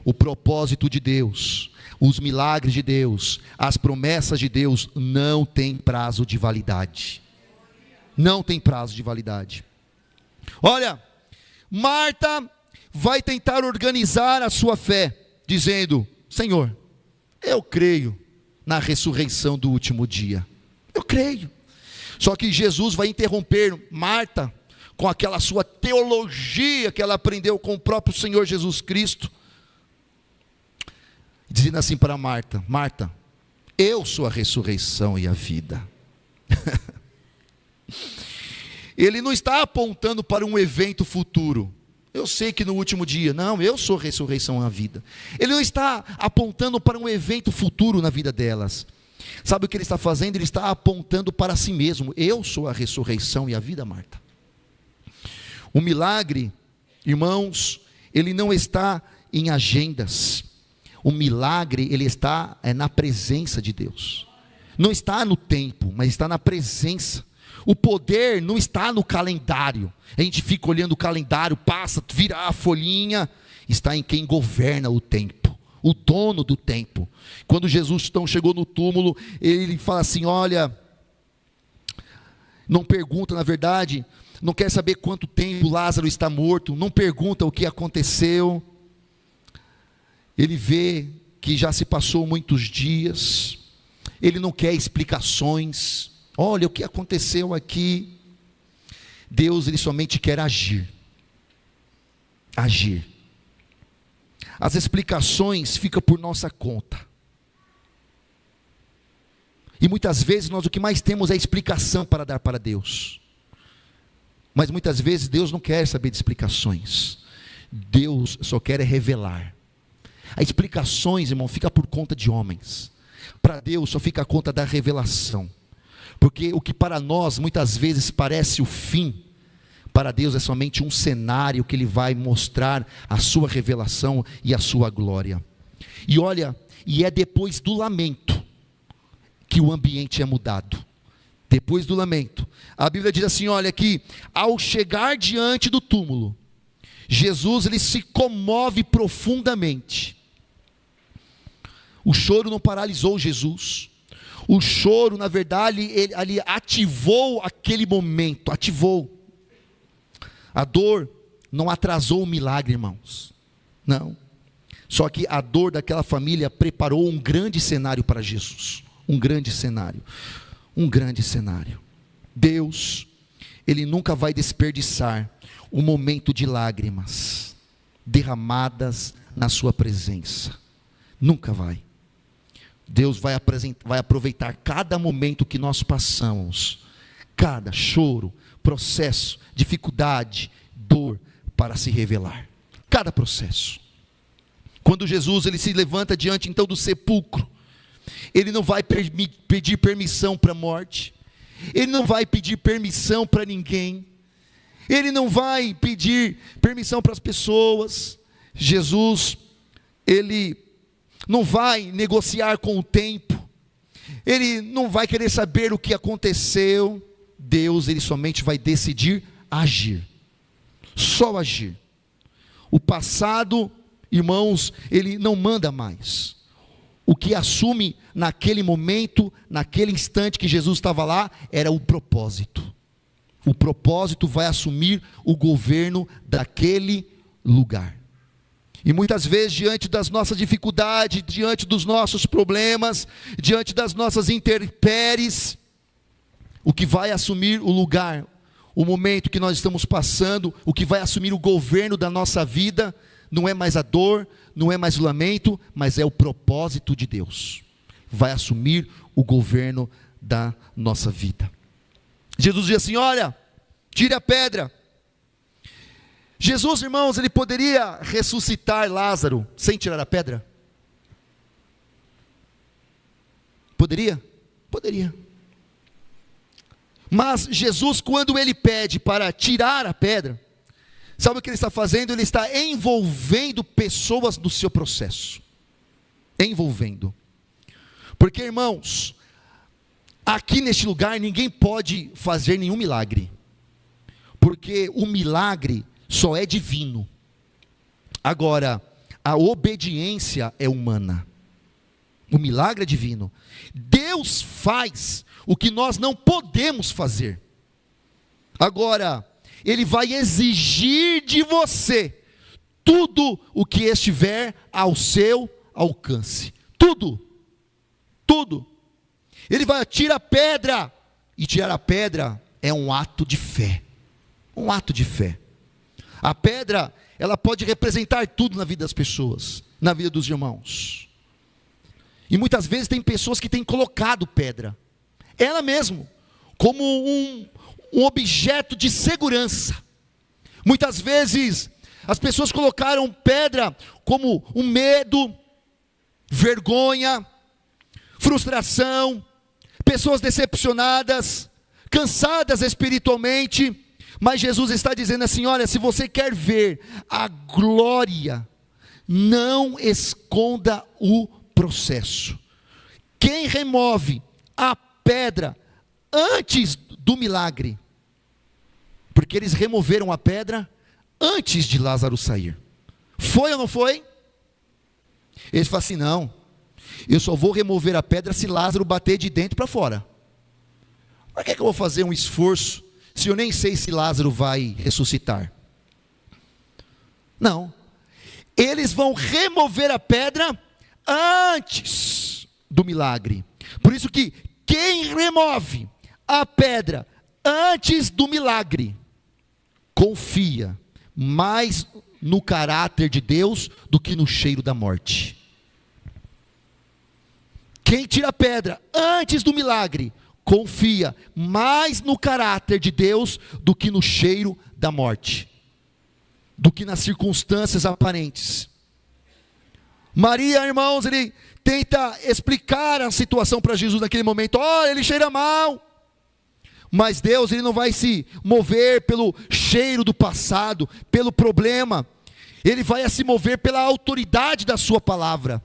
O propósito de Deus, os milagres de Deus, as promessas de Deus não tem prazo de validade. Não tem prazo de validade. Olha, Marta vai tentar organizar a sua fé, dizendo: Senhor, eu creio na ressurreição do último dia. Eu creio. Só que Jesus vai interromper Marta com aquela sua teologia que ela aprendeu com o próprio Senhor Jesus Cristo, dizendo assim para Marta: Marta, eu sou a ressurreição e a vida. Ele não está apontando para um evento futuro. Eu sei que no último dia, não, eu sou a ressurreição e a vida. Ele não está apontando para um evento futuro na vida delas. Sabe o que ele está fazendo? Ele está apontando para si mesmo. Eu sou a ressurreição e a vida, Marta. O milagre, irmãos, ele não está em agendas. O milagre, ele está na presença de Deus. Não está no tempo, mas está na presença. O poder não está no calendário. A gente fica olhando o calendário, passa, vira a folhinha. Está em quem governa o tempo, o dono do tempo. Quando Jesus então chegou no túmulo, ele fala assim: olha, não pergunta, na verdade, não quer saber quanto tempo Lázaro está morto, não pergunta o que aconteceu. Ele vê que já se passou muitos dias, ele não quer explicações. Olha o que aconteceu aqui. Deus, ele somente quer agir. Agir. As explicações ficam por nossa conta. E muitas vezes nós o que mais temos é explicação para dar para Deus. Mas muitas vezes Deus não quer saber de explicações. Deus só quer revelar. As explicações, irmão, fica por conta de homens. Para Deus só fica a conta da revelação. Porque o que para nós muitas vezes parece o fim, para Deus é somente um cenário que Ele vai mostrar a sua revelação e a sua glória. E olha, e é depois do lamento que o ambiente é mudado. Depois do lamento, a Bíblia diz assim, olha, que ao chegar diante do túmulo, Jesus, ele se comove profundamente. O choro não paralisou Jesus. O choro, na verdade, ele ativou aquele momento, ativou. A dor não atrasou o milagre, irmãos. Não. Só que a dor daquela família preparou um grande cenário para Jesus. Um grande cenário. Um grande cenário. Deus, Ele nunca vai desperdiçar um momento de lágrimas derramadas na sua presença. Nunca vai. Deus vai aproveitar cada momento que nós passamos, cada choro, processo, dificuldade, dor, para se revelar. Cada processo. Quando Jesus, ele se levanta diante então do sepulcro, ele não vai pedir permissão para a morte, ele não vai pedir permissão para ninguém, ele não vai pedir permissão para as pessoas. Jesus, ele não vai negociar com o tempo, ele não vai querer saber o que aconteceu. Deus, ele somente vai decidir agir, só agir. O passado, irmãos, ele não manda mais. O que assume naquele momento, naquele instante que Jesus estava lá, era o propósito. O propósito vai assumir o governo daquele lugar. E muitas vezes, diante das nossas dificuldades, diante dos nossos problemas, diante das nossas intempéries, o que vai assumir o lugar, o momento que nós estamos passando, o que vai assumir o governo da nossa vida, não é mais a dor, não é mais o lamento, mas é o propósito de Deus. Vai assumir o governo da nossa vida. Jesus diz assim: olha, tire a pedra. Jesus, irmãos, ele poderia ressuscitar Lázaro sem tirar a pedra? Poderia? Poderia. Mas Jesus, quando ele pede para tirar a pedra, sabe o que ele está fazendo? Ele está envolvendo pessoas no seu processo. Envolvendo. Porque, irmãos, aqui neste lugar ninguém pode fazer nenhum milagre. Porque o milagre só é divino. Agora, a obediência é humana. O milagre é divino. Deus faz o que nós não podemos fazer. Agora, Ele vai exigir de você tudo o que estiver ao seu alcance. Tudo. Tudo. Ele vai tirar a pedra. E tirar a pedra é um ato de fé. Um ato de fé. A pedra, ela pode representar tudo na vida das pessoas, na vida dos irmãos. E muitas vezes tem pessoas que têm colocado pedra, ela mesmo, como um objeto de segurança. Muitas vezes as pessoas colocaram pedra como um medo, vergonha, frustração, pessoas decepcionadas, cansadas espiritualmente. Mas Jesus está dizendo assim: olha, se você quer ver a glória, não esconda o processo. Quem remove a pedra antes do milagre, porque eles removeram a pedra antes de Lázaro sair. Foi ou não foi? Eles falam assim: não, eu só vou remover a pedra se Lázaro bater de dentro para fora. Para que eu vou fazer um esforço se eu nem sei se Lázaro vai ressuscitar? Não, eles vão remover a pedra antes do milagre. Por isso que quem remove a pedra antes do milagre, confia mais no caráter de Deus do que no cheiro da morte. Quem tira a pedra antes do milagre, confia mais no caráter de Deus do que no cheiro da morte, do que nas circunstâncias aparentes. Maria, irmãos, ele tenta explicar a situação para Jesus naquele momento. Olha, ele cheira mal. Mas Deus, ele não vai se mover pelo cheiro do passado, pelo problema. Ele vai se mover pela autoridade da sua palavra.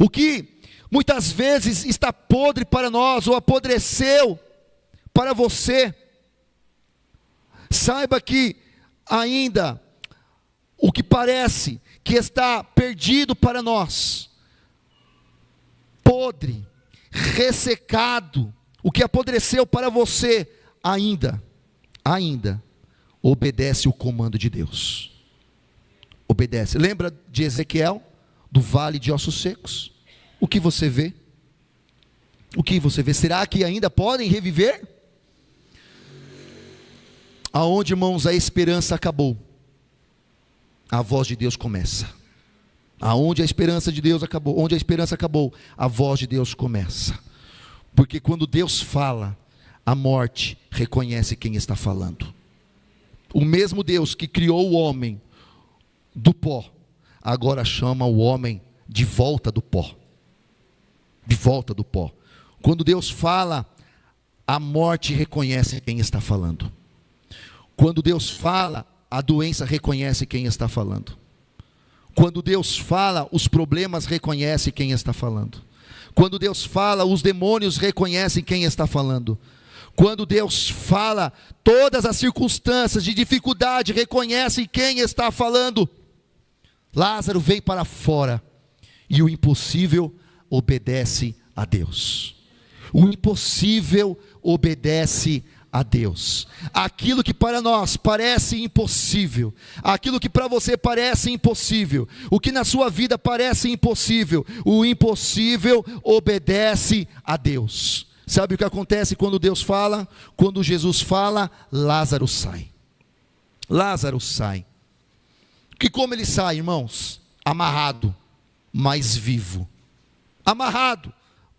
O que muitas vezes está podre para nós, ou apodreceu para você, saiba que ainda o que parece que está perdido para nós, podre, ressecado, o que apodreceu para você, ainda obedece o comando de Deus. Obedece. Lembra de Ezequiel, do vale de ossos secos? O que você vê? O que você vê? Será que ainda podem reviver? Aonde, irmãos, a esperança acabou, a voz de Deus começa. Aonde a esperança de Deus acabou, onde a esperança acabou, a voz de Deus começa. Porque quando Deus fala, a morte reconhece quem está falando. O mesmo Deus que criou o homem do pó, agora chama o homem de volta do pó. De volta do pó. Quando Deus fala, a morte reconhece quem está falando. Quando Deus fala, a doença reconhece quem está falando. Quando Deus fala, os problemas reconhecem quem está falando. Quando Deus fala, os demônios reconhecem quem está falando. Quando Deus fala, todas as circunstâncias de dificuldade reconhecem quem está falando. Lázaro veio para fora, e o impossível obedece a Deus. O impossível obedece a Deus. Aquilo que para nós parece impossível, aquilo que para você parece impossível, o que na sua vida parece impossível, o impossível obedece a Deus. sabe o que acontece quando Deus fala? Quando Jesus fala, Lázaro sai. Lázaro sai. Que como ele sai, irmãos? Amarrado, mas vivo. Amarrado,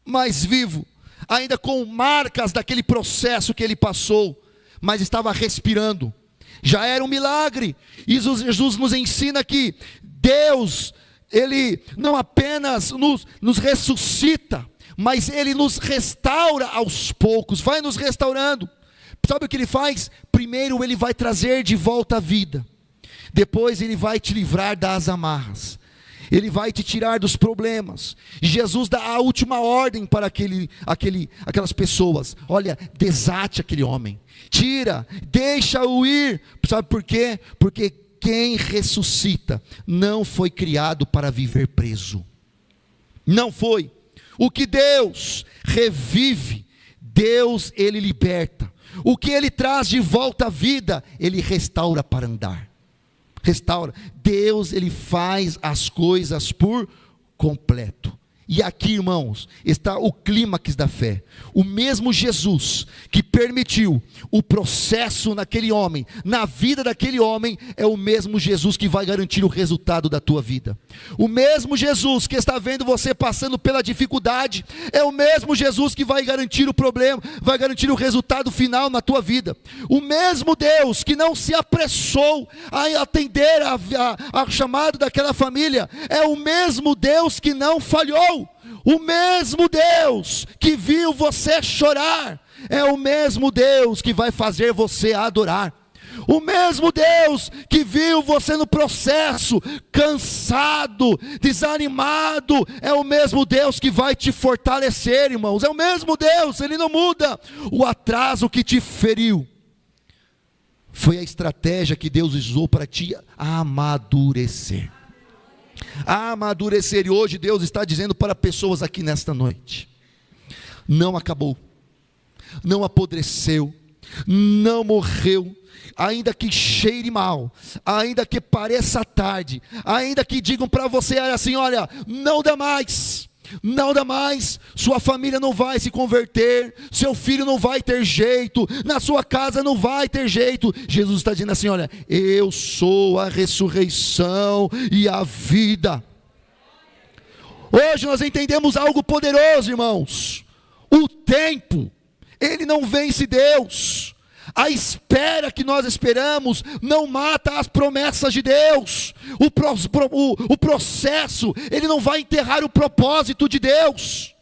mas vivo. Ainda com marcas daquele processo que ele passou, mas estava respirando. Já era um milagre. E Jesus nos ensina que Deus, Ele não apenas nos ressuscita, mas Ele nos restaura aos poucos, vai nos restaurando. Sabe o que Ele faz? Primeiro Ele vai trazer de volta a vida, depois Ele vai te livrar das amarras, Ele vai te tirar dos problemas. Jesus dá a última ordem para aquelas pessoas: olha, desate aquele homem, tira, deixa-o ir. Sabe por quê? Porque quem ressuscita não foi criado para viver preso, não foi. O que Deus revive, Deus Ele liberta. O que Ele traz de volta à vida, Ele restaura para andar. Restaura. Deus, Ele faz as coisas por completo. E aqui, irmãos, está o clímax da fé. O mesmo Jesus que permitiu o processo naquele homem, na vida daquele homem, é o mesmo Jesus que vai garantir o resultado da tua vida. O mesmo Jesus que está vendo você passando pela dificuldade, é o mesmo Jesus que vai garantir o problema, vai garantir o resultado final na tua vida. O mesmo Deus que não se apressou a atender a chamado daquela família, é o mesmo Deus que não falhou. O mesmo Deus que viu você chorar, é o mesmo Deus que vai fazer você adorar. O mesmo Deus que viu você no processo, cansado, desanimado, é o mesmo Deus que vai te fortalecer, irmãos. É o mesmo Deus, Ele não muda. O atraso que te feriu foi a estratégia que Deus usou para te amadurecer. Amadurecer. E hoje Deus está dizendo para pessoas aqui nesta noite: não acabou, não apodreceu, não morreu. Ainda que cheire mal, ainda que pareça tarde, ainda que digam para você assim: olha, não dá mais, não dá mais, sua família não vai se converter, seu filho não vai ter jeito, na sua casa não vai ter jeito. Jesus está dizendo assim: olha, eu sou a ressurreição e a vida. Hoje nós entendemos algo poderoso, irmãos. O tempo, ele não vence Deus. A espera que nós esperamos não mata as promessas de Deus. O processo, ele não vai enterrar o propósito de Deus.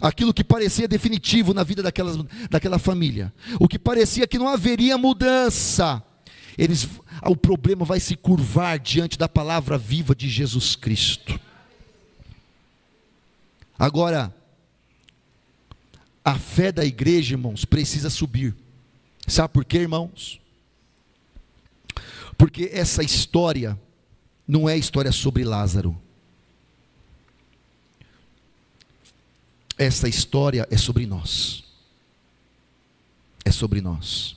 Aquilo que parecia definitivo na vida daquela família, o que parecia que não haveria mudança, o problema vai se curvar diante da palavra viva de Jesus Cristo. Agora, a fé da igreja, irmãos, precisa subir. Sabe por quê, irmãos? Porque essa história não é história sobre Lázaro. Essa história é sobre nós. É sobre nós.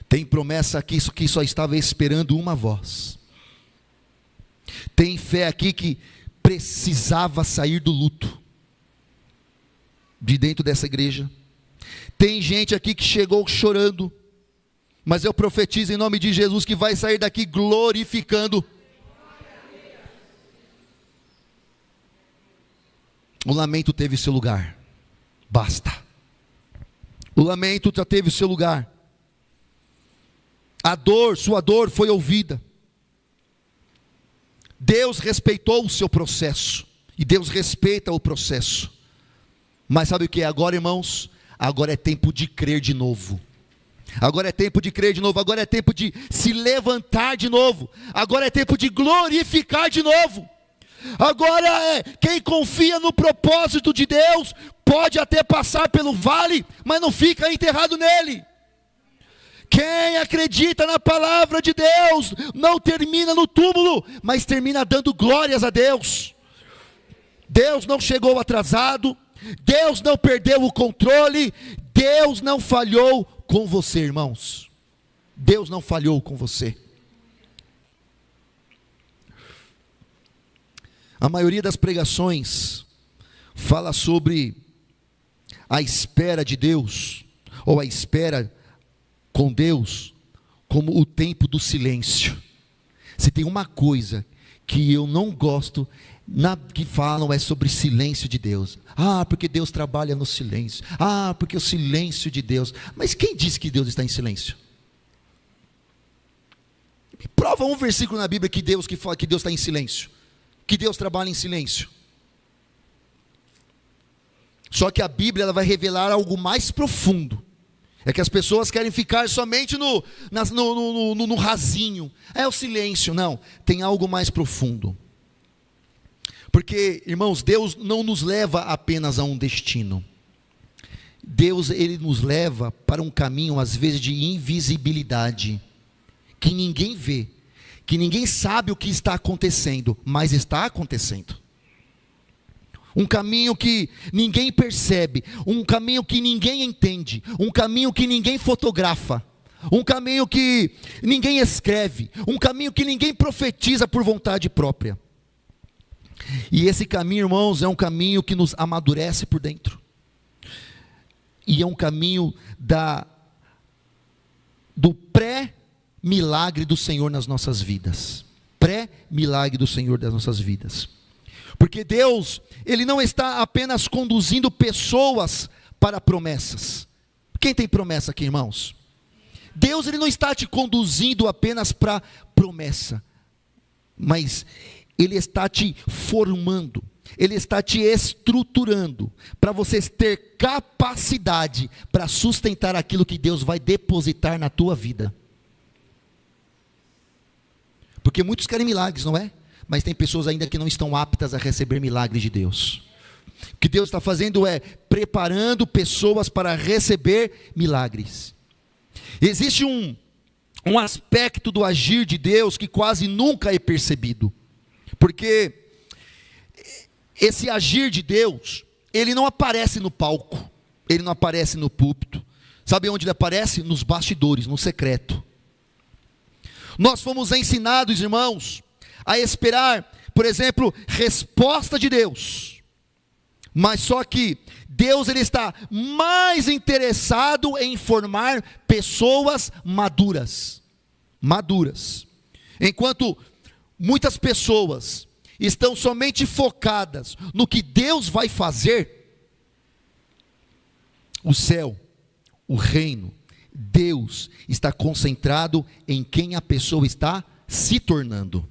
Tem promessa aqui que só estava esperando uma voz. Tem fé aqui que precisava sair do luto de dentro dessa igreja. Tem gente aqui que chegou chorando, mas eu profetizo em nome de Jesus que vai sair daqui glorificando. O lamento teve seu lugar, basta. O lamento já teve seu lugar. A dor, sua dor foi ouvida. Deus respeitou o seu processo, e Deus respeita o processo. Mas sabe o que é agora, irmãos? Agora é tempo de crer de novo. Agora é tempo de crer de novo. Agora é tempo de se levantar de novo. Agora é tempo de glorificar de novo. Agora quem confia no propósito de Deus pode até passar pelo vale, mas não fica enterrado nele. Quem acredita na palavra de Deus não termina no túmulo, mas termina dando glórias a Deus. Deus não chegou atrasado. Deus não perdeu o controle. Deus não falhou com você, irmãos. Deus não falhou com você. A maioria das pregações, fala sobre a espera de Deus, ou a espera com Deus, como o tempo do silêncio. Se tem uma coisa que eu não gosto, que falam é sobre silêncio de Deus. Porque Deus trabalha no silêncio. Porque o silêncio de Deus. Mas quem disse que Deus está em silêncio? Me prova um versículo na Bíblia que fala que Deus está em silêncio, que Deus trabalha em silêncio. Só que a Bíblia ela vai revelar algo mais profundo. É que as pessoas querem ficar somente no rasinho. É o silêncio. Não, tem algo mais profundo. Porque, irmãos, Deus não nos leva apenas a um destino. Deus, Ele nos leva para um caminho, às vezes, de invisibilidade. Que ninguém vê. Que ninguém sabe o que está acontecendo. Mas está acontecendo. Um caminho que ninguém percebe, um caminho que ninguém entende, um caminho que ninguém fotografa, um caminho que ninguém escreve, um caminho que ninguém profetiza por vontade própria. E esse caminho, irmãos, é um caminho que nos amadurece por dentro, e é um caminho do pré-milagre do Senhor nas nossas vidas, pré-milagre do Senhor das nossas vidas. Porque Deus, Ele não está apenas conduzindo pessoas para promessas. Quem tem promessa aqui, irmãos? Deus, Ele não está te conduzindo apenas para promessa, mas Ele está te formando, Ele está te estruturando, para você ter capacidade para sustentar aquilo que Deus vai depositar na tua vida. Porque muitos querem milagres, não é? Mas tem pessoas ainda que não estão aptas a receber milagres de Deus. O que Deus está fazendo é preparando pessoas para receber milagres. Existe um aspecto do agir de Deus que quase nunca é percebido. Porque esse agir de Deus, ele não aparece no palco, ele não aparece no púlpito. Sabe onde ele aparece? Nos bastidores, no secreto. Nós fomos ensinados, irmãos, a esperar, por exemplo, resposta de Deus. Mas só que Deus, Ele está mais interessado em formar pessoas maduras. Enquanto muitas pessoas estão somente focadas no que Deus vai fazer, o céu, o reino, Deus está concentrado em quem a pessoa está se tornando.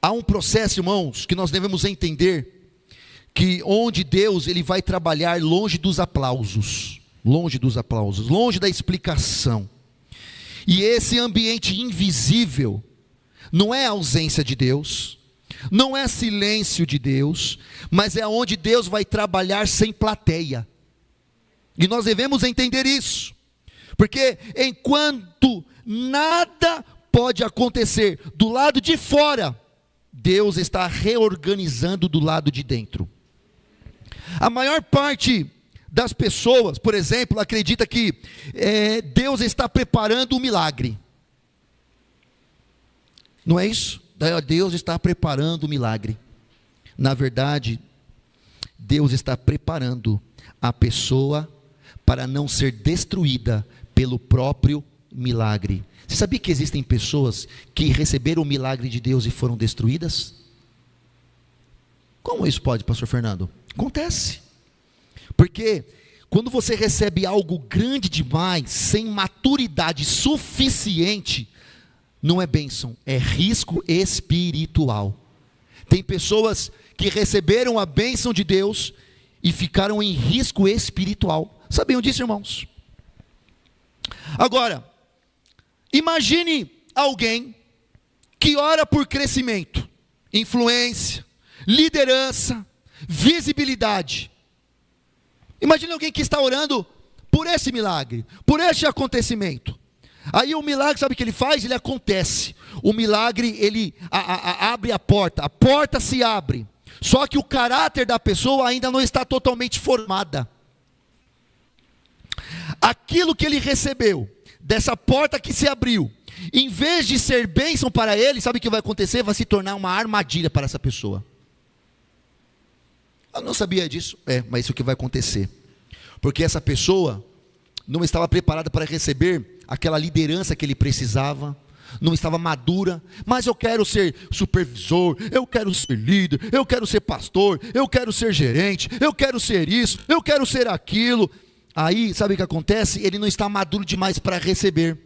Há um processo, irmãos, que nós devemos entender, que onde Deus Ele vai trabalhar longe dos aplausos, longe da explicação. E esse ambiente invisível não é a ausência de Deus, não é silêncio de Deus, mas é onde Deus vai trabalhar sem plateia. E nós devemos entender isso, porque enquanto nada pode acontecer do lado de fora, Deus está reorganizando do lado de dentro. A maior parte das pessoas, por exemplo, acredita que Deus está preparando um milagre. Não é isso? Deus está preparando um milagre. Na verdade, Deus está preparando a pessoa para não ser destruída pelo próprio milagre. Você sabia que existem pessoas que receberam o milagre de Deus e foram destruídas? Como isso pode, pastor Fernando? Acontece. Porque quando você recebe algo grande demais, sem maturidade suficiente, não é bênção, é risco espiritual. Tem pessoas que receberam a bênção de Deus e ficaram em risco espiritual. Sabiam disso, irmãos? Agora, imagine alguém que ora por crescimento, influência, liderança, visibilidade. Imagine alguém que está orando por esse milagre, por este acontecimento. Aí o milagre, sabe o que ele faz? Ele acontece. O milagre, ele abre a porta se abre. Só que o caráter da pessoa ainda não está totalmente formada. Aquilo que ele recebeu, dessa porta que se abriu, em vez de ser bênção para ele, sabe o que vai acontecer? Vai se tornar uma armadilha para essa pessoa. Eu não sabia disso. Mas isso que vai acontecer. Porque essa pessoa não estava preparada para receber aquela liderança que ele precisava, não estava madura. Mas eu quero ser supervisor, eu quero ser líder, eu quero ser pastor, eu quero ser gerente, eu quero ser isso, eu quero ser aquilo. Aí, sabe o que acontece? Ele não está maduro demais para receber.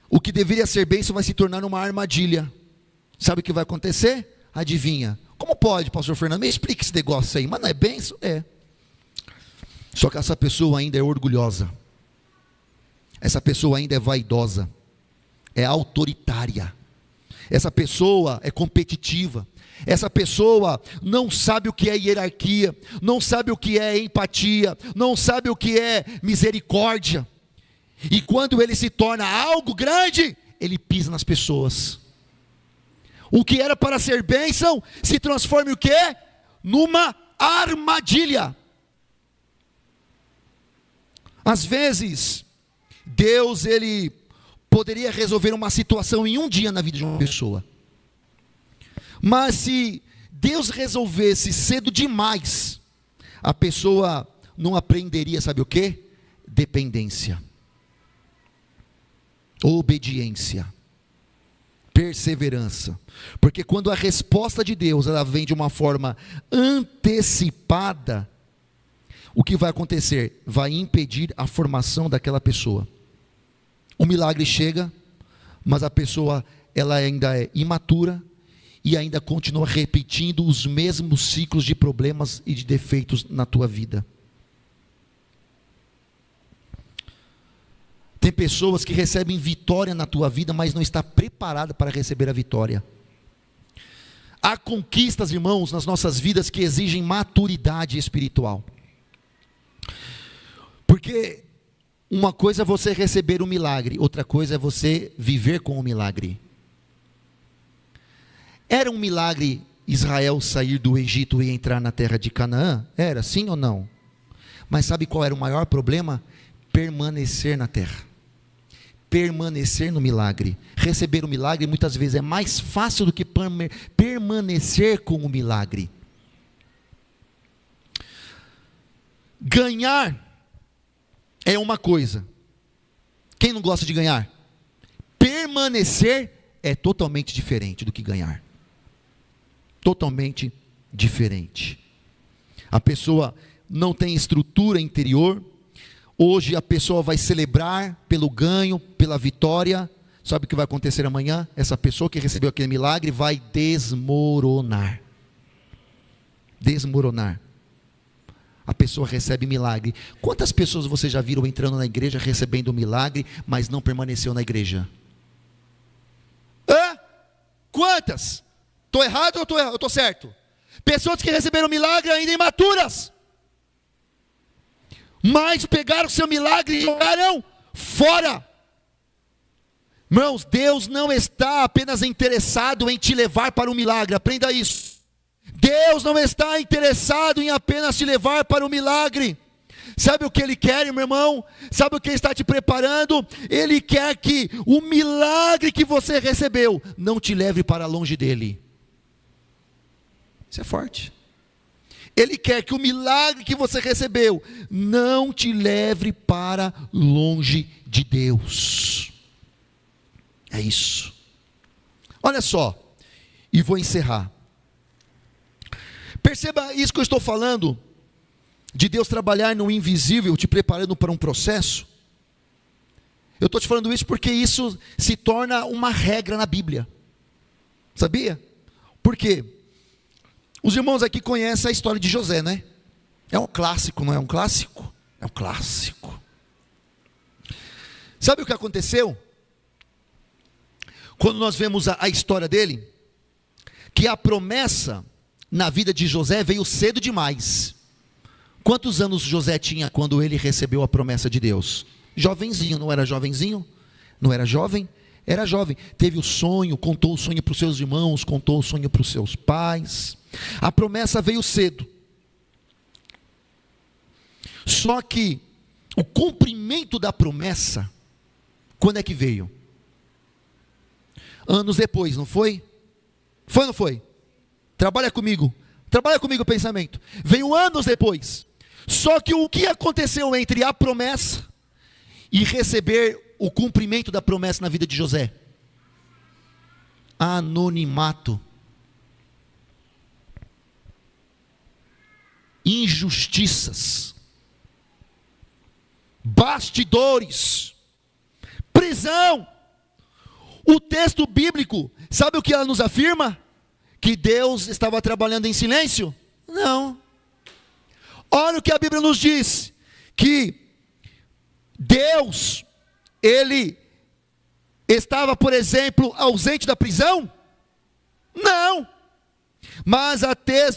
O que deveria ser bênção vai se tornar uma armadilha. Sabe o que vai acontecer? Adivinha? Como pode, pastor Fernando? Me explique esse negócio aí. Mas não é bênção? É. Só que essa pessoa ainda é orgulhosa. Essa pessoa ainda é vaidosa. É autoritária. Essa pessoa é competitiva. Essa pessoa não sabe o que é hierarquia, não sabe o que é empatia, não sabe o que é misericórdia. E quando ele se torna algo grande, ele pisa nas pessoas. O que era para ser bênção, se transforma em o quê? Numa armadilha. Às vezes, Deus, ele poderia resolver uma situação em um dia na vida de uma pessoa. Mas se Deus resolvesse cedo demais, a pessoa não aprenderia, sabe o quê? Dependência, obediência, perseverança. Porque quando a resposta de Deus, ela vem de uma forma antecipada, o que vai acontecer? Vai impedir a formação daquela pessoa. O milagre chega, mas a pessoa, ela ainda é imatura, e ainda continua repetindo os mesmos ciclos de problemas e de defeitos na tua vida. Tem pessoas que recebem vitória na tua vida, mas não está preparada para receber a vitória. Há conquistas, irmãos, nas nossas vidas que exigem maturidade espiritual. Porque uma coisa é você receber um milagre, outra coisa é você viver com o milagre. Era um milagre Israel sair do Egito e entrar na terra de Canaã? Era, sim ou não? Mas sabe qual era o maior problema? Permanecer na terra. Permanecer no milagre. Receber o milagre muitas vezes é mais fácil do que permanecer com o milagre. Ganhar é uma coisa. Quem não gosta de ganhar? Permanecer é totalmente diferente do que ganhar. Totalmente diferente. A pessoa não tem estrutura interior. Hoje a pessoa vai celebrar pelo ganho, pela vitória. Sabe o que vai acontecer amanhã? Essa pessoa que recebeu aquele milagre vai desmoronar. Desmoronar. A pessoa recebe milagre. Quantas pessoas você já viram entrando na igreja recebendo milagre, mas não permaneceu na igreja? Quantas? Estou errado ou estou certo? Pessoas que receberam milagre ainda imaturas, mas pegaram seu milagre e jogaram fora. Irmãos, Deus não está apenas interessado em te levar para o milagre, aprenda isso. Deus não está interessado em apenas te levar para o milagre. Sabe o que Ele quer, meu irmão? Sabe o que Ele está te preparando? Ele quer que o milagre que você recebeu não te leve para longe dEle. Isso é forte. Ele quer que o milagre que você recebeu não te leve para longe de Deus. É isso. Olha só, e vou encerrar. Perceba isso que eu estou falando, de Deus trabalhar no invisível, te preparando para um processo. Eu estou te falando isso porque isso se torna uma regra na Bíblia. Sabia? Por quê? Os irmãos aqui conhecem a história de José, né? É um clássico, não é um clássico? É um clássico. Sabe o que aconteceu? Quando nós vemos a história dele, que a promessa na vida de José veio cedo demais. Quantos anos José tinha quando ele recebeu a promessa de Deus? Jovenzinho, não era jovenzinho? Não era jovem? Era jovem. Teve o sonho, contou o sonho para os seus irmãos, contou o sonho para os seus pais. A promessa veio cedo. Só que o cumprimento da promessa, quando é que veio? Anos depois, não foi? Foi ou não foi? Trabalha comigo. Trabalha comigo o pensamento. Veio anos depois. Só que o que aconteceu entre a promessa e receber o cumprimento da promessa na vida de José? Anonimato. Injustiças. Bastidores. Prisão. O texto bíblico, sabe o que ela nos afirma? Que Deus estava trabalhando em silêncio? Não. Olha o que a Bíblia nos diz, que Deus, Ele estava, por exemplo, ausente da prisão? Não. Mas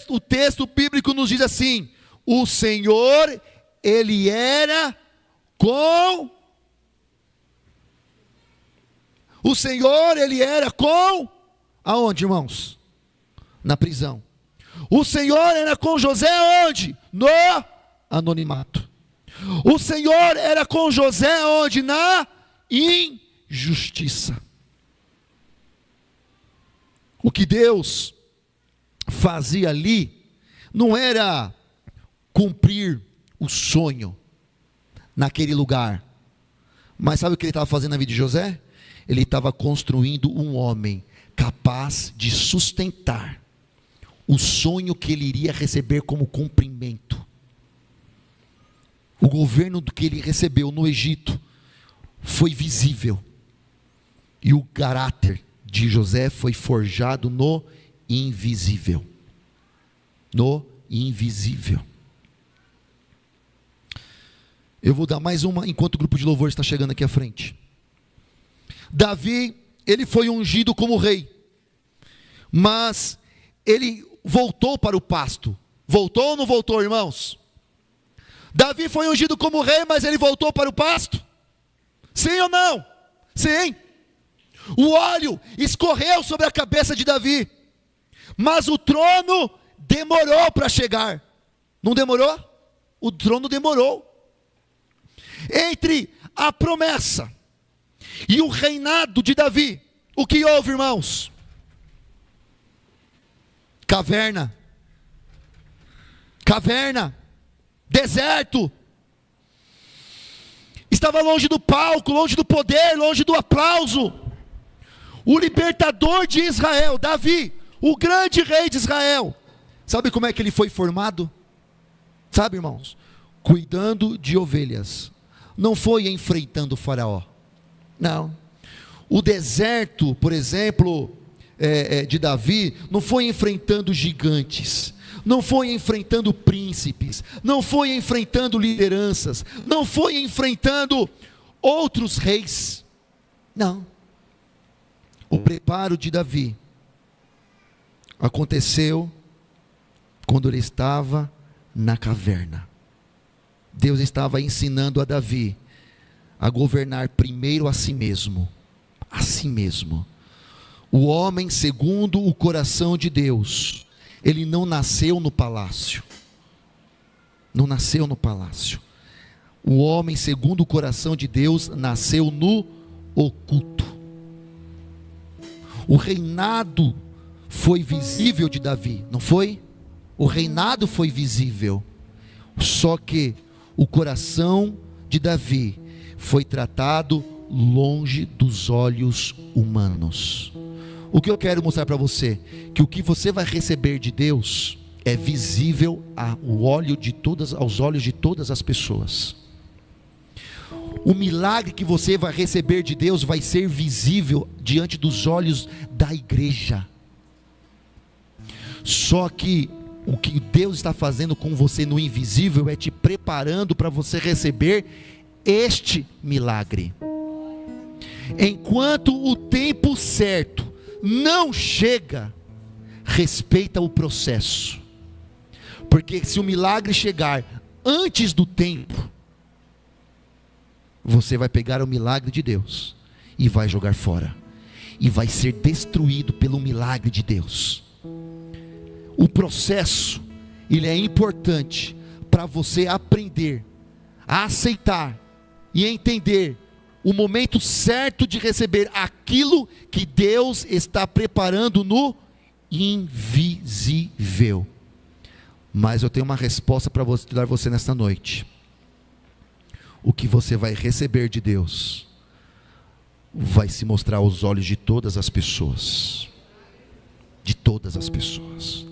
o texto bíblico nos diz assim: o Senhor, Ele era com... O Senhor, Ele era com... Aonde, irmãos? Na prisão. O Senhor era com José onde? No anonimato. O Senhor era com José onde? Na injustiça. O que Deus fazia ali não era cumprir o sonho naquele lugar, mas sabe o que Ele estava fazendo na vida de José? Ele estava construindo um homem capaz de sustentar o sonho que ele iria receber como cumprimento. O governo que ele recebeu no Egito foi visível, e o caráter de José foi forjado no invisível. No invisível. Eu vou dar mais uma enquanto o grupo de louvor está chegando aqui à frente. Davi, ele foi ungido como rei, mas ele voltou para o pasto. Voltou ou não voltou, irmãos? Davi foi ungido como rei, mas ele voltou para o pasto? Sim ou não? Sim. O óleo escorreu sobre a cabeça de Davi, mas o trono demorou para chegar. Não demorou? O trono demorou. Entre a promessa e o reinado de Davi, o que houve, irmãos? Caverna, deserto. Estava longe do palco, longe do poder, longe do aplauso. O libertador de Israel, Davi, o grande rei de Israel, sabe como é que ele foi formado? Sabe, irmãos? Cuidando de ovelhas. Não foi enfrentando o faraó. Não. O deserto, por exemplo, de Davi, não foi enfrentando gigantes, não foi enfrentando príncipes, não foi enfrentando lideranças, não foi enfrentando outros reis. Não. O preparo de Davi aconteceu quando ele estava na caverna. Deus estava ensinando a Davi a governar primeiro a si mesmo. A si mesmo. O homem segundo o coração de Deus, ele não nasceu no palácio. Não nasceu no palácio. O homem segundo o coração de Deus nasceu no oculto. O reinado foi visível de Davi, não foi? O reinado foi visível. Só que o coração de Davi foi tratado longe dos olhos humanos. O que eu quero mostrar para você? Que o que você vai receber de Deus é visível aos olhos de todas as pessoas. O milagre que você vai receber de Deus vai ser visível diante dos olhos da igreja. Só que o que Deus está fazendo com você no invisível é te preparando para você receber este milagre. Enquanto o tempo certo não chega, respeita o processo. Porque se o milagre chegar antes do tempo, você vai pegar o milagre de Deus e vai jogar fora, e vai ser destruído pelo milagre de Deus. O processo, ele é importante para você aprender a aceitar e entender o momento certo de receber aquilo que Deus está preparando no invisível. Mas eu tenho uma resposta para dar você nesta noite. O que você vai receber de Deus vai se mostrar aos olhos de todas as pessoas. De todas as pessoas.